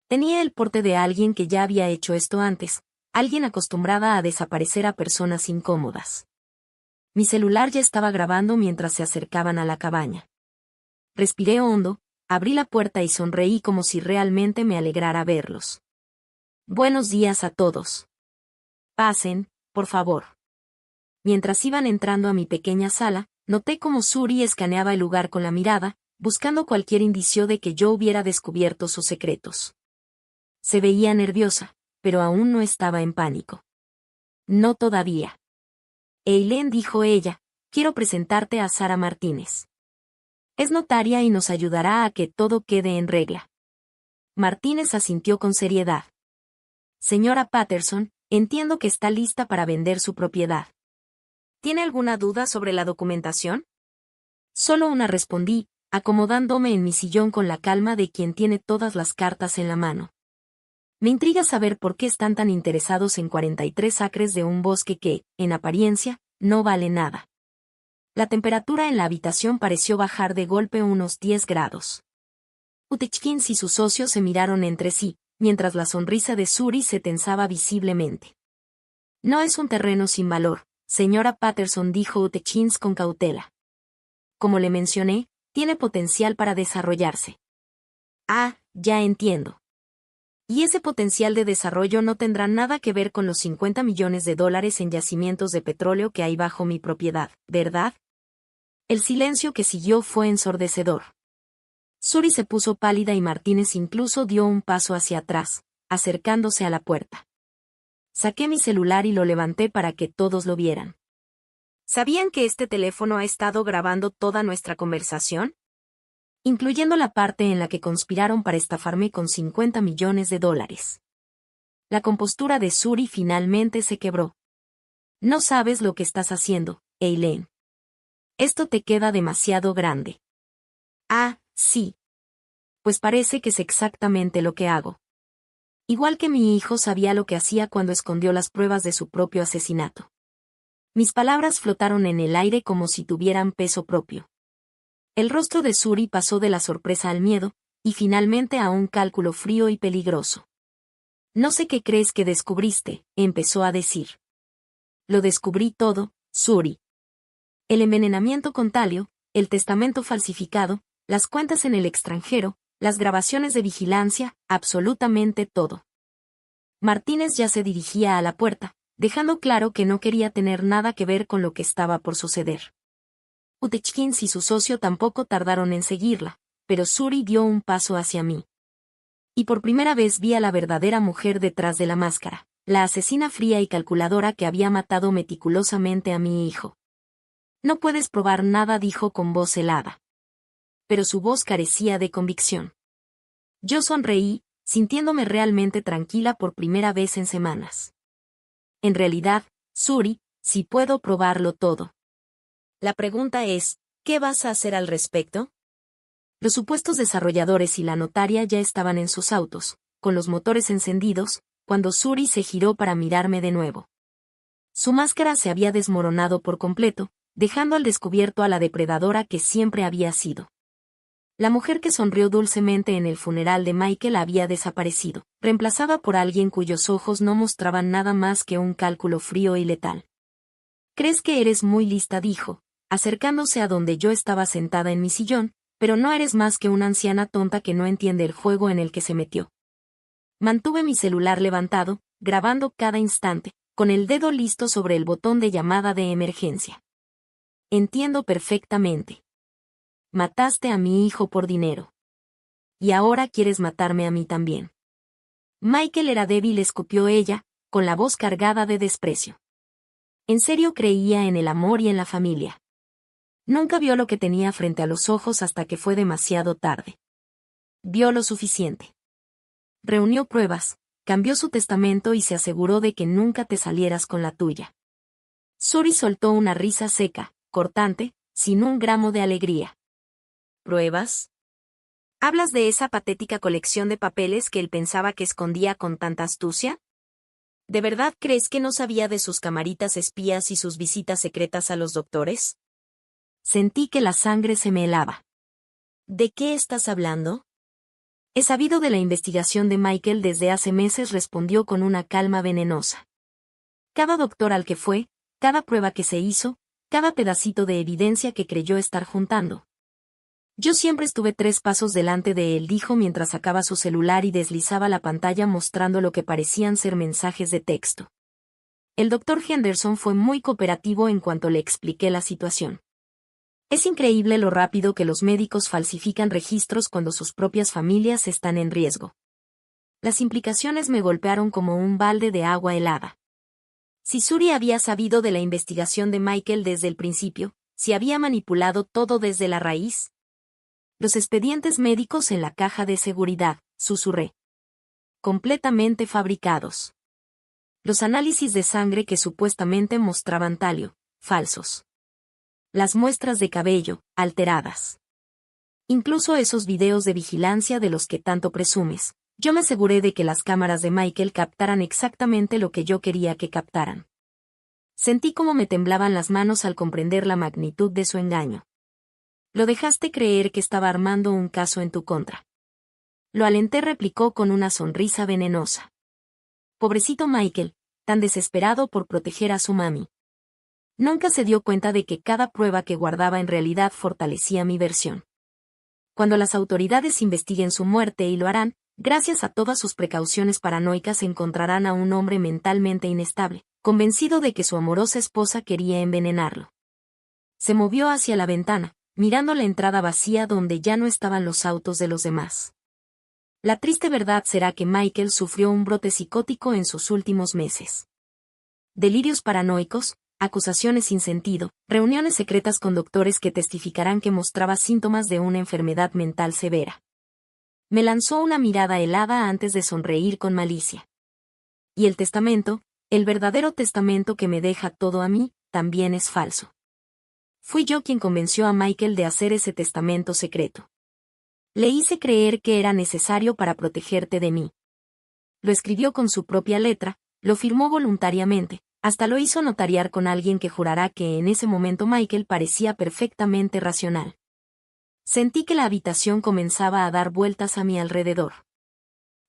Tenía el porte de alguien que ya había hecho esto antes, alguien acostumbrada a desaparecer a personas incómodas. Mi celular ya estaba grabando mientras se acercaban a la cabaña. Respiré hondo, abrí la puerta y sonreí como si realmente me alegrara verlos. Buenos días a todos. Pasen, por favor. Mientras iban entrando a mi pequeña sala, noté cómo Suri escaneaba el lugar con la mirada, buscando cualquier indicio de que yo hubiera descubierto sus secretos. Se veía nerviosa, pero aún no estaba en pánico. No todavía. Eileen, dijo ella, quiero presentarte a Sara Martínez. Es notaria y nos ayudará a que todo quede en regla. Martínez asintió con seriedad. Señora Patterson, entiendo que está lista para vender su propiedad. ¿Tiene alguna duda sobre la documentación? Solo una, respondí, acomodándome en mi sillón con la calma de quien tiene todas las cartas en la mano. Me intriga saber por qué están tan interesados en 43 acres de un bosque que, en apariencia, no vale nada. La temperatura en la habitación pareció bajar de golpe unos 10 grados. Utechkins y su socio se miraron entre sí, mientras la sonrisa de Suri se tensaba visiblemente. No es un terreno sin valor, señora Patterson, dijo Utechkins con cautela. Como le mencioné, tiene potencial para desarrollarse. Ah, ya entiendo. Y ese potencial de desarrollo no tendrá nada que ver con los 50 millones de dólares en yacimientos de petróleo que hay bajo mi propiedad, ¿verdad? El silencio que siguió fue ensordecedor. Suri se puso pálida y Martínez incluso dio un paso hacia atrás, acercándose a la puerta. Saqué mi celular y lo levanté para que todos lo vieran. ¿Sabían que este teléfono ha estado grabando toda nuestra conversación? Incluyendo la parte en la que conspiraron para estafarme con 50 millones de dólares. La compostura de Suri finalmente se quebró. No sabes lo que estás haciendo, Eileen. Esto te queda demasiado grande. Ah, sí. Pues parece que es exactamente lo que hago. Igual que mi hijo sabía lo que hacía cuando escondió las pruebas de su propio asesinato. Mis palabras flotaron en el aire como si tuvieran peso propio. El rostro de Suri pasó de la sorpresa al miedo, y finalmente a un cálculo frío y peligroso. No sé qué crees que descubriste, empezó a decir. Lo descubrí todo, Suri. El envenenamiento con talio, el testamento falsificado, las cuentas en el extranjero, las grabaciones de vigilancia, absolutamente todo. Martínez ya se dirigía a la puerta, dejando claro que no quería tener nada que ver con lo que estaba por suceder. Utechkins y su socio tampoco tardaron en seguirla, pero Suri dio un paso hacia mí. Y por primera vez vi a la verdadera mujer detrás de la máscara, la asesina fría y calculadora que había matado meticulosamente a mi hijo. No puedes probar nada, dijo con voz helada. Pero su voz carecía de convicción. Yo sonreí, sintiéndome realmente tranquila por primera vez en semanas. En realidad, Suri, sí puedo probarlo todo. La pregunta es, ¿qué vas a hacer al respecto? Los supuestos desarrolladores y la notaria ya estaban en sus autos, con los motores encendidos, cuando Suri se giró para mirarme de nuevo. Su máscara se había desmoronado por completo, dejando al descubierto a la depredadora que siempre había sido. La mujer que sonrió dulcemente en el funeral de Michael había desaparecido, reemplazada por alguien cuyos ojos no mostraban nada más que un cálculo frío y letal. «¿Crees que eres muy lista?», dijo, acercándose a donde yo estaba sentada en mi sillón, «pero no eres más que una anciana tonta que no entiende el juego en el que se metió». Mantuve mi celular levantado, grabando cada instante, con el dedo listo sobre el botón de llamada de emergencia. Entiendo perfectamente. Mataste a mi hijo por dinero. Y ahora quieres matarme a mí también. Michael era débil, escupió ella, con la voz cargada de desprecio. En serio creía en el amor y en la familia. Nunca vio lo que tenía frente a los ojos hasta que fue demasiado tarde. Vio lo suficiente. Reunió pruebas, cambió su testamento y se aseguró de que nunca te salieras con la tuya. Suri soltó una risa seca, cortante, sin un gramo de alegría. ¿Pruebas? ¿Hablas de esa patética colección de papeles que él pensaba que escondía con tanta astucia? ¿De verdad crees que no sabía de sus camaritas espías y sus visitas secretas a los doctores? Sentí que la sangre se me helaba. ¿De qué estás hablando? He sabido de la investigación de Michael desde hace meses, respondió con una calma venenosa. Cada doctor al que fue, cada prueba que se hizo, cada pedacito de evidencia que creyó estar juntando. Yo siempre estuve 3 pasos delante de él, dijo mientras sacaba su celular y deslizaba la pantalla mostrando lo que parecían ser mensajes de texto. El doctor Henderson fue muy cooperativo en cuanto le expliqué la situación. Es increíble lo rápido que los médicos falsifican registros cuando sus propias familias están en riesgo. Las implicaciones me golpearon como un balde de agua helada. Si Suri había sabido de la investigación de Michael desde el principio, si había manipulado todo desde la raíz. Los expedientes médicos en la caja de seguridad, susurré. Completamente fabricados. Los análisis de sangre que supuestamente mostraban talio, falsos. Las muestras de cabello, alteradas. Incluso esos videos de vigilancia de los que tanto presumes. Yo me aseguré de que las cámaras de Michael captaran exactamente lo que yo quería que captaran. Sentí cómo me temblaban las manos al comprender la magnitud de su engaño. Lo dejaste creer que estaba armando un caso en tu contra. Lo alenté, replicó con una sonrisa venenosa. Pobrecito Michael, tan desesperado por proteger a su mami. Nunca se dio cuenta de que cada prueba que guardaba en realidad fortalecía mi versión. Cuando las autoridades investiguen su muerte, y lo harán, gracias a todas sus precauciones paranoicas, encontrarán a un hombre mentalmente inestable, convencido de que su amorosa esposa quería envenenarlo. Se movió hacia la ventana, mirando la entrada vacía donde ya no estaban los autos de los demás. La triste verdad será que Michael sufrió un brote psicótico en sus últimos meses. Delirios paranoicos, acusaciones sin sentido, reuniones secretas con doctores que testificarán que mostraba síntomas de una enfermedad mental severa. Me lanzó una mirada helada antes de sonreír con malicia. Y el testamento, el verdadero testamento que me deja todo a mí, también es falso. Fui yo quien convenció a Michael de hacer ese testamento secreto. Le hice creer que era necesario para protegerte de mí. Lo escribió con su propia letra, lo firmó voluntariamente, hasta lo hizo notariar con alguien que jurará que en ese momento Michael parecía perfectamente racional. Sentí que la habitación comenzaba a dar vueltas a mi alrededor.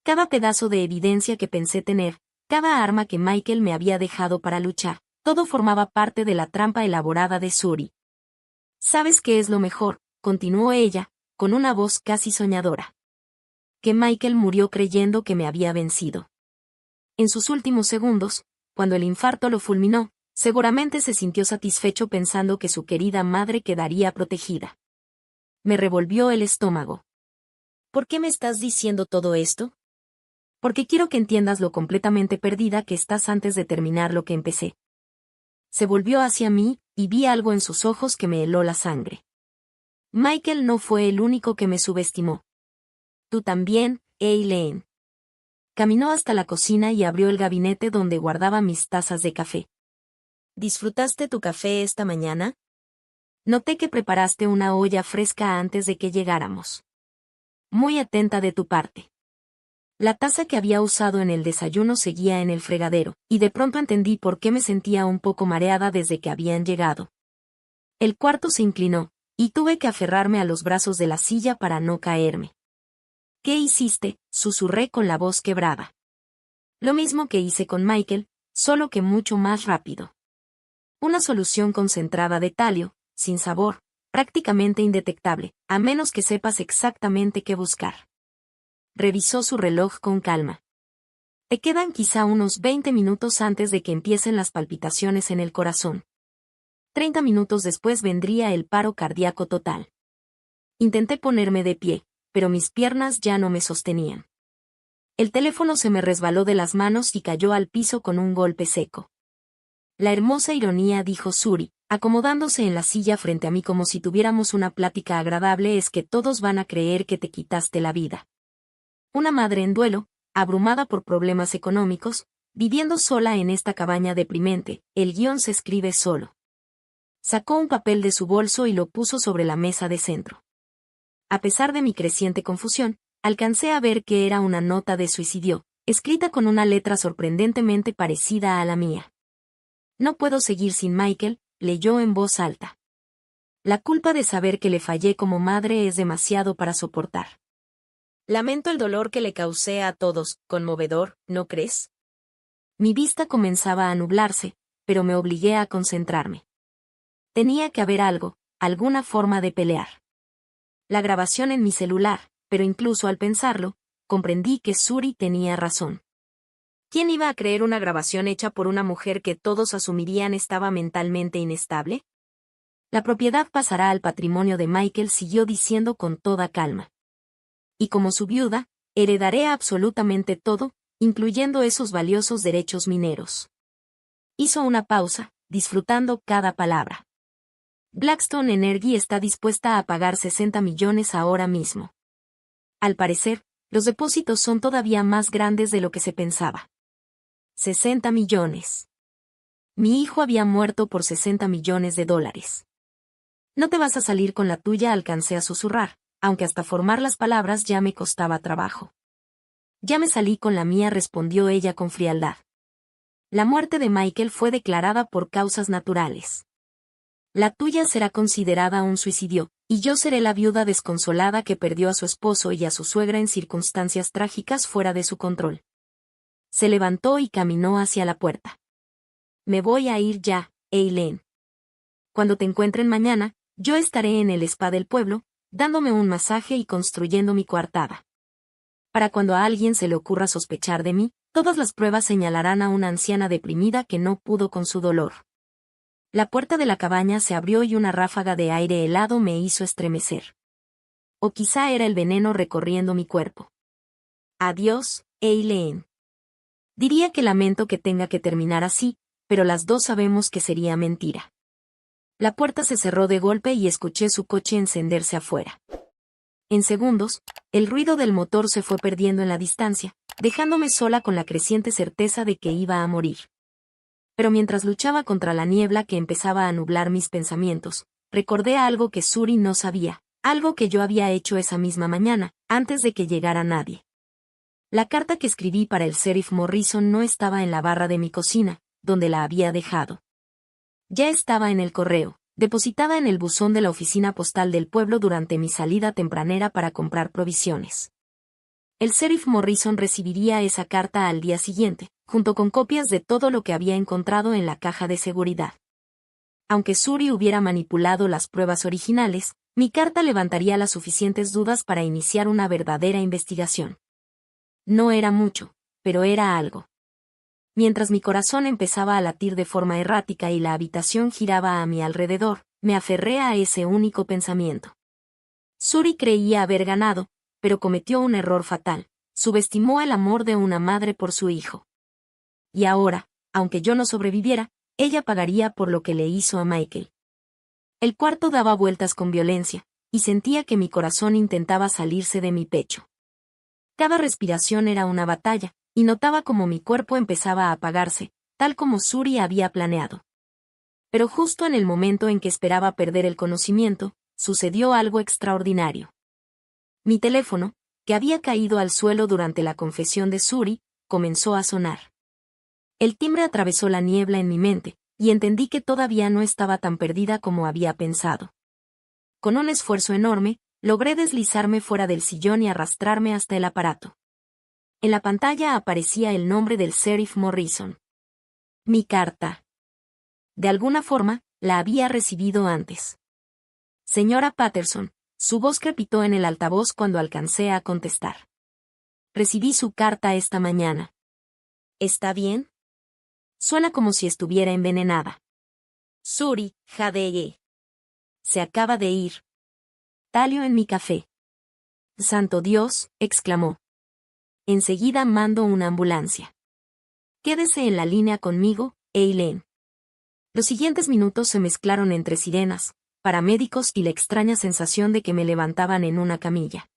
Cada pedazo de evidencia que pensé tener, cada arma que Michael me había dejado para luchar, todo formaba parte de la trampa elaborada de Suri. ¿Sabes qué es lo mejor?, continuó ella, con una voz casi soñadora. Que Michael murió creyendo que me había vencido. En sus últimos segundos, cuando el infarto lo fulminó, seguramente se sintió satisfecho pensando que su querida madre quedaría protegida. Me revolvió el estómago. ¿Por qué me estás diciendo todo esto? Porque quiero que entiendas lo completamente perdida que estás antes de terminar lo que empecé. Se volvió hacia mí, y vi algo en sus ojos que me heló la sangre. Michael no fue el único que me subestimó. Tú también, Eileen. Caminó hasta la cocina y abrió el gabinete donde guardaba mis tazas de café. ¿Disfrutaste tu café esta mañana? Noté que preparaste una olla fresca antes de que llegáramos. Muy atenta de tu parte. La taza que había usado en el desayuno seguía en el fregadero, y de pronto entendí por qué me sentía un poco mareada desde que habían llegado. El cuarto se inclinó, y tuve que aferrarme a los brazos de la silla para no caerme. ¿Qué hiciste?, susurré con la voz quebrada. Lo mismo que hice con Michael, solo que mucho más rápido. Una solución concentrada de talio, sin sabor, prácticamente indetectable, a menos que sepas exactamente qué buscar. Revisó su reloj con calma. Te quedan quizá unos 20 minutos antes de que empiecen las palpitaciones en el corazón. 30 minutos después vendría el paro cardíaco total. Intenté ponerme de pie, pero mis piernas ya no me sostenían. El teléfono se me resbaló de las manos y cayó al piso con un golpe seco. La hermosa ironía, dijo Suri, acomodándose en la silla frente a mí como si tuviéramos una plática agradable, es que todos van a creer que te quitaste la vida. Una madre en duelo, abrumada por problemas económicos, viviendo sola en esta cabaña deprimente, el guión se escribe solo. Sacó un papel de su bolso y lo puso sobre la mesa de centro. A pesar de mi creciente confusión, alcancé a ver que era una nota de suicidio, escrita con una letra sorprendentemente parecida a la mía. No puedo seguir sin Michael, leyó en voz alta. La culpa de saber que le fallé como madre es demasiado para soportar. Lamento el dolor que le causé a todos, conmovedor, ¿no crees? Mi vista comenzaba a nublarse, pero me obligué a concentrarme. Tenía que haber algo, alguna forma de pelear. La grabación en mi celular, pero incluso al pensarlo, comprendí que Suri tenía razón. ¿Quién iba a creer una grabación hecha por una mujer que todos asumirían estaba mentalmente inestable? La propiedad pasará al patrimonio de Michael, siguió diciendo con toda calma. Y como su viuda, heredaré absolutamente todo, incluyendo esos valiosos derechos mineros. Hizo una pausa, disfrutando cada palabra. Blackstone Energy está dispuesta a pagar 60 millones ahora mismo. Al parecer, los depósitos son todavía más grandes de lo que se pensaba. 60 millones. Mi hijo había muerto por 60 millones de dólares. No te vas a salir con la tuya, alcancé a susurrar, aunque hasta formar las palabras ya me costaba trabajo. Ya me salí con la mía, respondió ella con frialdad. La muerte de Michael fue declarada por causas naturales. La tuya será considerada un suicidio, y yo seré la viuda desconsolada que perdió a su esposo y a su suegra en circunstancias trágicas fuera de su control. Se levantó y caminó hacia la puerta. Me voy a ir ya, Eileen. Cuando te encuentren mañana, yo estaré en el spa del pueblo, dándome un masaje y construyendo mi coartada. Para cuando a alguien se le ocurra sospechar de mí, todas las pruebas señalarán a una anciana deprimida que no pudo con su dolor. La puerta de la cabaña se abrió y una ráfaga de aire helado me hizo estremecer. O quizá era el veneno recorriendo mi cuerpo. Adiós, Eileen. Diría que lamento que tenga que terminar así, pero las dos sabemos que sería mentira. La puerta se cerró de golpe y escuché su coche encenderse afuera. En segundos, el ruido del motor se fue perdiendo en la distancia, dejándome sola con la creciente certeza de que iba a morir. Pero mientras luchaba contra la niebla que empezaba a nublar mis pensamientos, recordé algo que Suri no sabía, algo que yo había hecho esa misma mañana, antes de que llegara nadie. La carta que escribí para el sheriff Morrison no estaba en la barra de mi cocina, donde la había dejado. Ya estaba en el correo, depositada en el buzón de la oficina postal del pueblo durante mi salida tempranera para comprar provisiones. El sheriff Morrison recibiría esa carta al día siguiente, junto con copias de todo lo que había encontrado en la caja de seguridad. Aunque Suri hubiera manipulado las pruebas originales, mi carta levantaría las suficientes dudas para iniciar una verdadera investigación. No era mucho, pero era algo. Mientras mi corazón empezaba a latir de forma errática y la habitación giraba a mi alrededor, me aferré a ese único pensamiento. Suri creía haber ganado, pero cometió un error fatal, subestimó el amor de una madre por su hijo. Y ahora, aunque yo no sobreviviera, ella pagaría por lo que le hizo a Michael. El cuarto daba vueltas con violencia, y sentía que mi corazón intentaba salirse de mi pecho. Cada respiración era una batalla, y notaba como mi cuerpo empezaba a apagarse, tal como Suri había planeado. Pero justo en el momento en que esperaba perder el conocimiento, sucedió algo extraordinario. Mi teléfono, que había caído al suelo durante la confesión de Suri, comenzó a sonar. El timbre atravesó la niebla en mi mente, y entendí que todavía no estaba tan perdida como había pensado. Con un esfuerzo enorme, logré deslizarme fuera del sillón y arrastrarme hasta el aparato. En la pantalla aparecía el nombre del sheriff Morrison. Mi carta. De alguna forma, la había recibido antes. Señora Patterson, su voz crepitó en el altavoz cuando alcancé a contestar. Recibí su carta esta mañana. ¿Está bien? Suena como si estuviera envenenada. Suri, jadee. Se acaba de ir. Talio en mi café. Santo Dios, exclamó. Enseguida mando una ambulancia. Quédese en la línea conmigo, Eileen. Los siguientes minutos se mezclaron entre sirenas, paramédicos y la extraña sensación de que me levantaban en una camilla.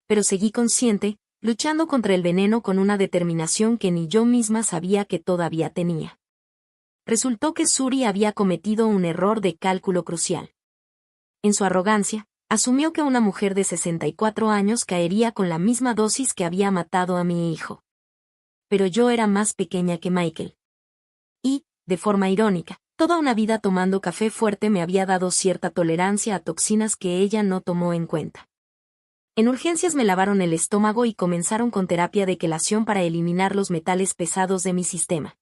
Pero seguí consciente, luchando contra el veneno con una determinación que ni yo misma sabía que todavía tenía. Resultó que Suri había cometido un error de cálculo crucial. En su arrogancia, asumió que una mujer de 64 años caería con la misma dosis que había matado a mi hijo. Pero yo era más pequeña que Michael. Y, de forma irónica, toda una vida tomando café fuerte me había dado cierta tolerancia a toxinas que ella no tomó en cuenta. En urgencias me lavaron el estómago y comenzaron con terapia de quelación para eliminar los metales pesados de mi sistema.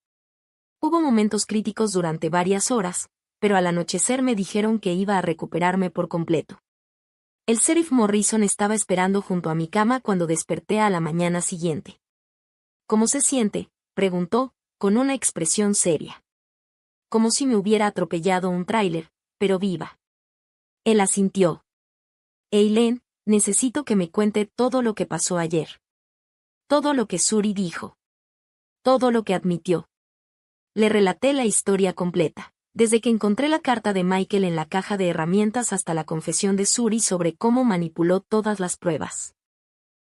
Hubo momentos críticos durante varias horas, pero al anochecer me dijeron que iba a recuperarme por completo. El sheriff Morrison estaba esperando junto a mi cama cuando desperté a la mañana siguiente. ¿Cómo se siente?, preguntó, con una expresión seria. Como si me hubiera atropellado un tráiler, pero viva. Él asintió. Eileen, necesito que me cuente todo lo que pasó ayer. Todo lo que Suri dijo. Todo lo que admitió. Le relaté la historia completa, desde que encontré la carta de Michael en la caja de herramientas hasta la confesión de Suri sobre cómo manipuló todas las pruebas.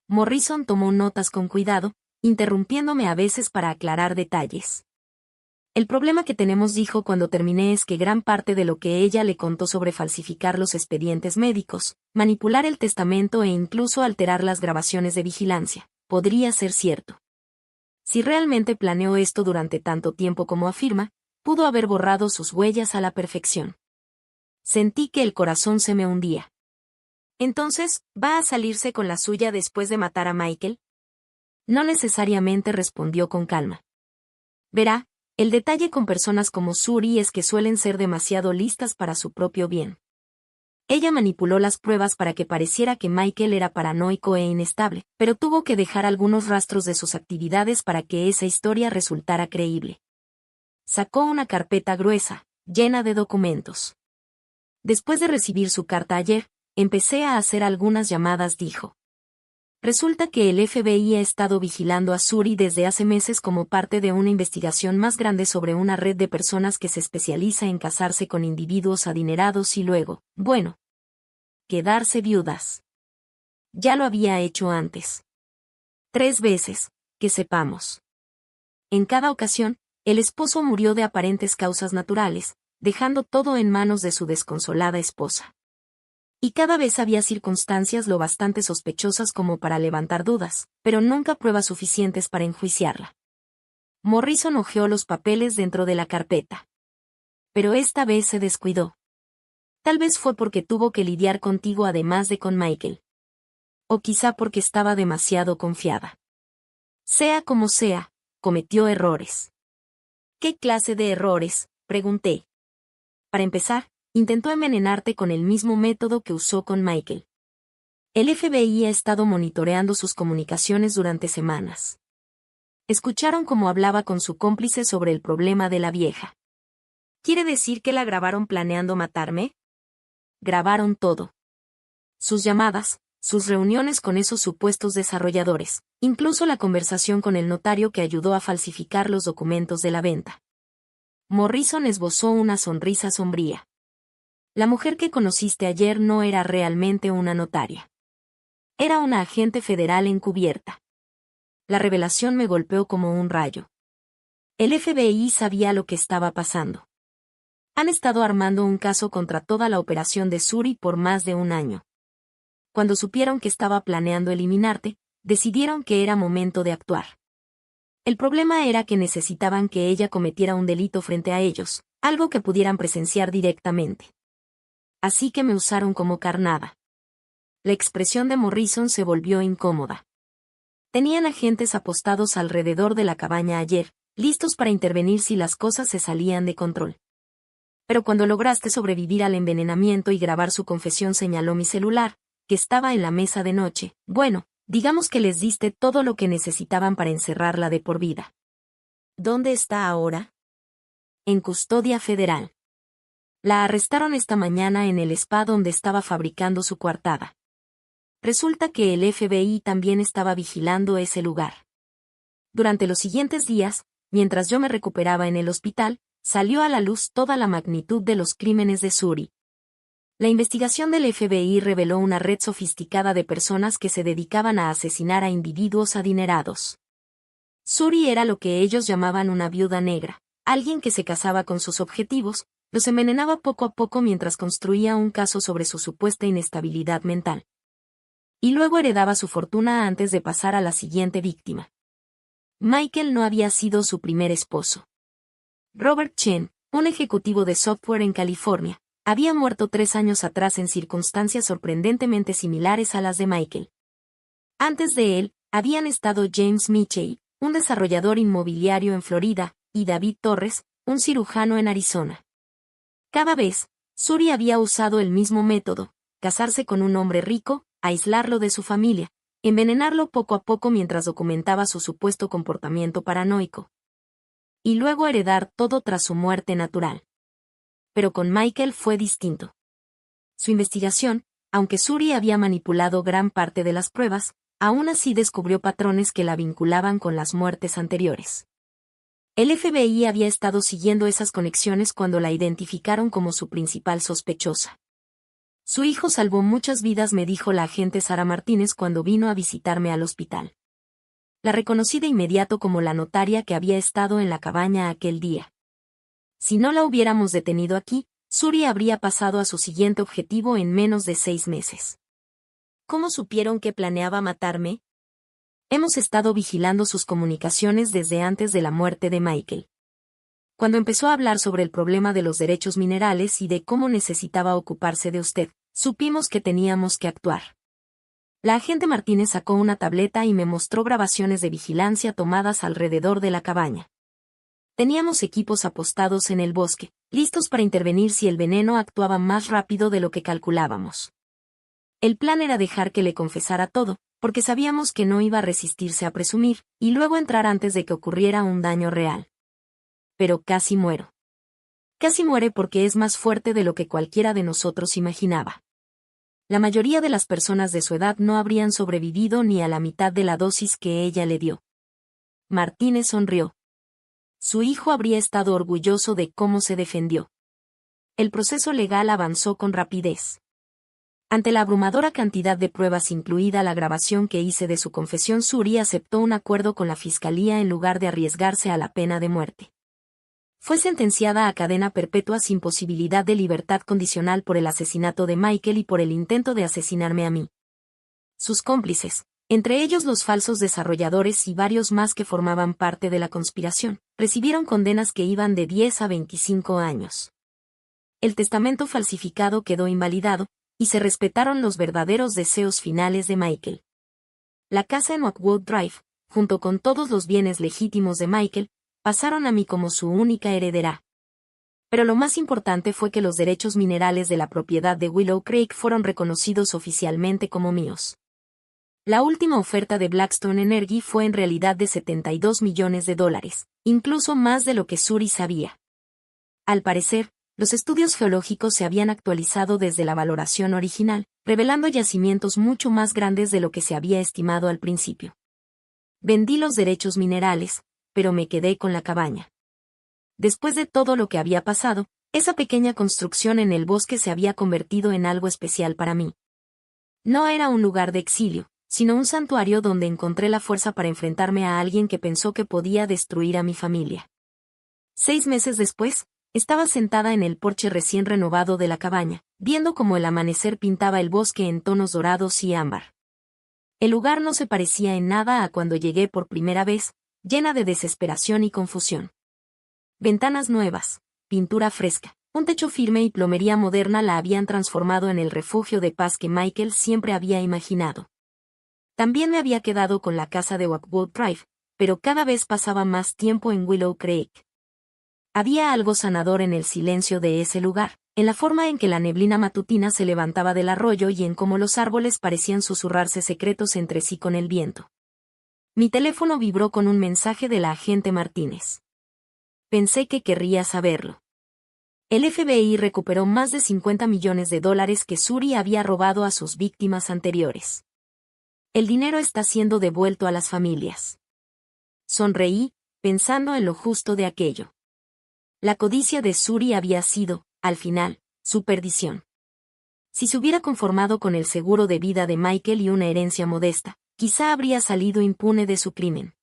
Morrison tomó notas con cuidado, interrumpiéndome a veces para aclarar detalles. El problema que tenemos, dijo cuando terminé, es que gran parte de lo que ella le contó sobre falsificar los expedientes médicos, manipular el testamento e incluso alterar las grabaciones de vigilancia, podría ser cierto. Si realmente planeó esto durante tanto tiempo como afirma, pudo haber borrado sus huellas a la perfección. Sentí que el corazón se me hundía. Entonces, ¿va a salirse con la suya después de matar a Michael? No necesariamente, respondió con calma. Verá, el detalle con personas como Suri es que suelen ser demasiado listas para su propio bien. Ella manipuló las pruebas para que pareciera que Michael era paranoico e inestable, pero tuvo que dejar algunos rastros de sus actividades para que esa historia resultara creíble. Sacó una carpeta gruesa, llena de documentos. Después de recibir su carta ayer, empecé a hacer algunas llamadas, dijo. Resulta que el FBI ha estado vigilando a Suri desde hace meses como parte de una investigación más grande sobre una red de personas que se especializa en casarse con individuos adinerados y luego, bueno, quedarse viudas. Ya lo había hecho antes. 3 veces, que sepamos. En cada ocasión, el esposo murió de aparentes causas naturales, dejando todo en manos de su desconsolada esposa. Y cada vez había circunstancias lo bastante sospechosas como para levantar dudas, pero nunca pruebas suficientes para enjuiciarla. Morrison hojeó los papeles dentro de la carpeta. Pero esta vez se descuidó. Tal vez fue porque tuvo que lidiar contigo además de con Michael. O quizá porque estaba demasiado confiada. Sea como sea, cometió errores. ¿Qué clase de errores?, pregunté. Para empezar, intentó envenenarte con el mismo método que usó con Michael. El FBI ha estado monitoreando sus comunicaciones durante semanas. Escucharon cómo hablaba con su cómplice sobre el problema de la vieja. ¿Quiere decir que la grabaron planeando matarme? Grabaron todo. Sus llamadas, sus reuniones con esos supuestos desarrolladores, incluso la conversación con el notario que ayudó a falsificar los documentos de la venta. Morrison esbozó una sonrisa sombría. La mujer que conociste ayer no era realmente una notaria. Era una agente federal encubierta. La revelación me golpeó como un rayo. El FBI sabía lo que estaba pasando. Han estado armando un caso contra toda la operación de Suri por más de un año. Cuando supieron que estaba planeando eliminarte, decidieron que era momento de actuar. El problema era que necesitaban que ella cometiera un delito frente a ellos, algo que pudieran presenciar directamente. Así que me usaron como carnada. La expresión de Morrison se volvió incómoda. Tenían agentes apostados alrededor de la cabaña ayer, listos para intervenir si las cosas se salían de control. Pero cuando lograste sobrevivir al envenenamiento y grabar su confesión, señaló mi celular, que estaba en la mesa de noche. Bueno, digamos que les diste todo lo que necesitaban para encerrarla de por vida. ¿Dónde está ahora? En custodia federal. La arrestaron esta mañana en el spa donde estaba fabricando su coartada. Resulta que el FBI también estaba vigilando ese lugar. Durante los siguientes días, mientras yo me recuperaba en el hospital, salió a la luz toda la magnitud de los crímenes de Suri. La investigación del FBI reveló una red sofisticada de personas que se dedicaban a asesinar a individuos adinerados. Suri era lo que ellos llamaban una viuda negra, alguien que se casaba con sus objetivos, los envenenaba poco a poco mientras construía un caso sobre su supuesta inestabilidad mental. Y luego heredaba su fortuna antes de pasar a la siguiente víctima. Michael no había sido su primer esposo. Robert Chen, un ejecutivo de software en California, había muerto 3 años atrás en circunstancias sorprendentemente similares a las de Michael. Antes de él, habían estado James Michey, un desarrollador inmobiliario en Florida, y David Torres, un cirujano en Arizona. Cada vez, Suri había usado el mismo método: casarse con un hombre rico, aislarlo de su familia, envenenarlo poco a poco mientras documentaba su supuesto comportamiento paranoico. Y luego heredar todo tras su muerte natural. Pero con Michael fue distinto. Su investigación, aunque Suri había manipulado gran parte de las pruebas, aún así descubrió patrones que la vinculaban con las muertes anteriores. El FBI había estado siguiendo esas conexiones cuando la identificaron como su principal sospechosa. Su hijo salvó muchas vidas, me dijo la agente Sara Martínez cuando vino a visitarme al hospital. La reconocí de inmediato como la notaria que había estado en la cabaña aquel día. Si no la hubiéramos detenido aquí, Suri habría pasado a su siguiente objetivo en menos de 6 meses. ¿Cómo supieron que planeaba matarme? Hemos estado vigilando sus comunicaciones desde antes de la muerte de Michael. Cuando empezó a hablar sobre el problema de los derechos minerales y de cómo necesitaba ocuparse de usted, supimos que teníamos que actuar. La agente Martínez sacó una tableta y me mostró grabaciones de vigilancia tomadas alrededor de la cabaña. Teníamos equipos apostados en el bosque, listos para intervenir si el veneno actuaba más rápido de lo que calculábamos. El plan era dejar que le confesara todo, porque sabíamos que no iba a resistirse a presumir, y luego entrar antes de que ocurriera un daño real. Pero casi muero. Casi muere porque es más fuerte de lo que cualquiera de nosotros imaginaba. La mayoría de las personas de su edad no habrían sobrevivido ni a la mitad de la dosis que ella le dio. Martínez sonrió. Su hijo habría estado orgulloso de cómo se defendió. El proceso legal avanzó con rapidez. Ante la abrumadora cantidad de pruebas, incluida la grabación que hice de su confesión, Suri aceptó un acuerdo con la fiscalía en lugar de arriesgarse a la pena de muerte. Fue sentenciada a cadena perpetua sin posibilidad de libertad condicional por el asesinato de Michael y por el intento de asesinarme a mí. Sus cómplices, entre ellos los falsos desarrolladores y varios más que formaban parte de la conspiración, recibieron condenas que iban de 10 a 25 años. El testamento falsificado quedó invalidado, y se respetaron los verdaderos deseos finales de Michael. La casa en Oakwood Drive, junto con todos los bienes legítimos de Michael, pasaron a mí como su única heredera. Pero lo más importante fue que los derechos minerales de la propiedad de Willow Creek fueron reconocidos oficialmente como míos. La última oferta de Blackstone Energy fue en realidad de $72 millones, incluso más de lo que Suri sabía. Al parecer, los estudios geológicos se habían actualizado desde la valoración original, revelando yacimientos mucho más grandes de lo que se había estimado al principio. Vendí los derechos minerales, pero me quedé con la cabaña. Después de todo lo que había pasado, esa pequeña construcción en el bosque se había convertido en algo especial para mí. No era un lugar de exilio, sino un santuario donde encontré la fuerza para enfrentarme a alguien que pensó que podía destruir a mi familia. 6 meses después, estaba sentada en el porche recién renovado de la cabaña, viendo cómo el amanecer pintaba el bosque en tonos dorados y ámbar. El lugar no se parecía en nada a cuando llegué por primera vez, llena de desesperación y confusión. Ventanas nuevas, pintura fresca, un techo firme y plomería moderna la habían transformado en el refugio de paz que Michael siempre había imaginado. También me había quedado con la casa de Oakwood Drive, pero cada vez pasaba más tiempo en Willow Creek. Había algo sanador en el silencio de ese lugar, en la forma en que la neblina matutina se levantaba del arroyo y en cómo los árboles parecían susurrarse secretos entre sí con el viento. Mi teléfono vibró con un mensaje de la agente Martínez. Pensé que querría saberlo. El FBI recuperó más de $50 millones que Suri había robado a sus víctimas anteriores. El dinero está siendo devuelto a las familias. Sonreí, pensando en lo justo de aquello. La codicia de Suri había sido, al final, su perdición. Si se hubiera conformado con el seguro de vida de Michael y una herencia modesta, quizá habría salido impune de su crimen.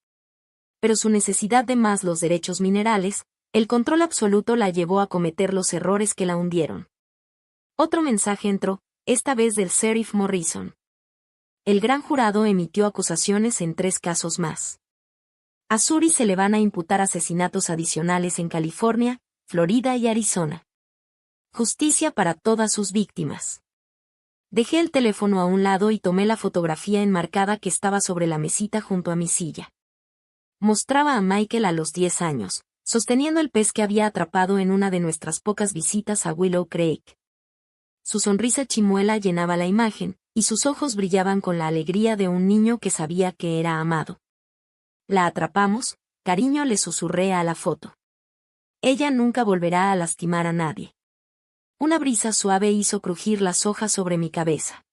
Pero su necesidad de más los derechos minerales, el control absoluto la llevó a cometer los errores que la hundieron. Otro mensaje entró, esta vez del sheriff Morrison. El gran jurado emitió acusaciones en 3 casos más. A Suri se le van a imputar asesinatos adicionales en California, Florida y Arizona. Justicia para todas sus víctimas. Dejé el teléfono a un lado y tomé la fotografía enmarcada que estaba sobre la mesita junto a mi silla. Mostraba a Michael a los 10 años, sosteniendo el pez que había atrapado en una de nuestras pocas visitas a Willow Creek. Su sonrisa chimuela llenaba la imagen, y sus ojos brillaban con la alegría de un niño que sabía que era amado. La atrapamos, cariño, le susurré a la foto. Ella nunca volverá a lastimar a nadie. Una brisa suave hizo crujir las hojas sobre mi cabeza.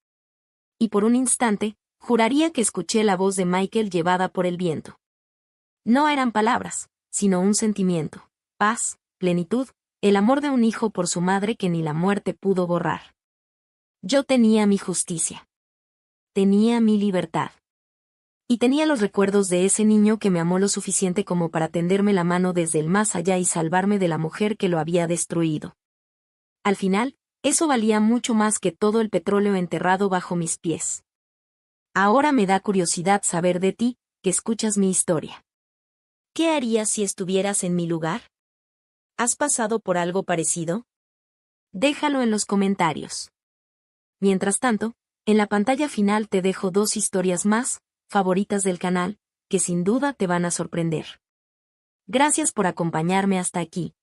Y por un instante, juraría que escuché la voz de Michael llevada por el viento. No eran palabras, sino un sentimiento, paz, plenitud, el amor de un hijo por su madre que ni la muerte pudo borrar. Yo tenía mi justicia. Tenía mi libertad. Y tenía los recuerdos de ese niño que me amó lo suficiente como para tenderme la mano desde el más allá y salvarme de la mujer que lo había destruido. Al final, eso valía mucho más que todo el petróleo enterrado bajo mis pies. Ahora me da curiosidad saber de ti, que escuchas mi historia. ¿Qué harías si estuvieras en mi lugar? ¿Has pasado por algo parecido? Déjalo en los comentarios. Mientras tanto, en la pantalla final te dejo 2 historias más, favoritas del canal, que sin duda te van a sorprender. Gracias por acompañarme hasta aquí.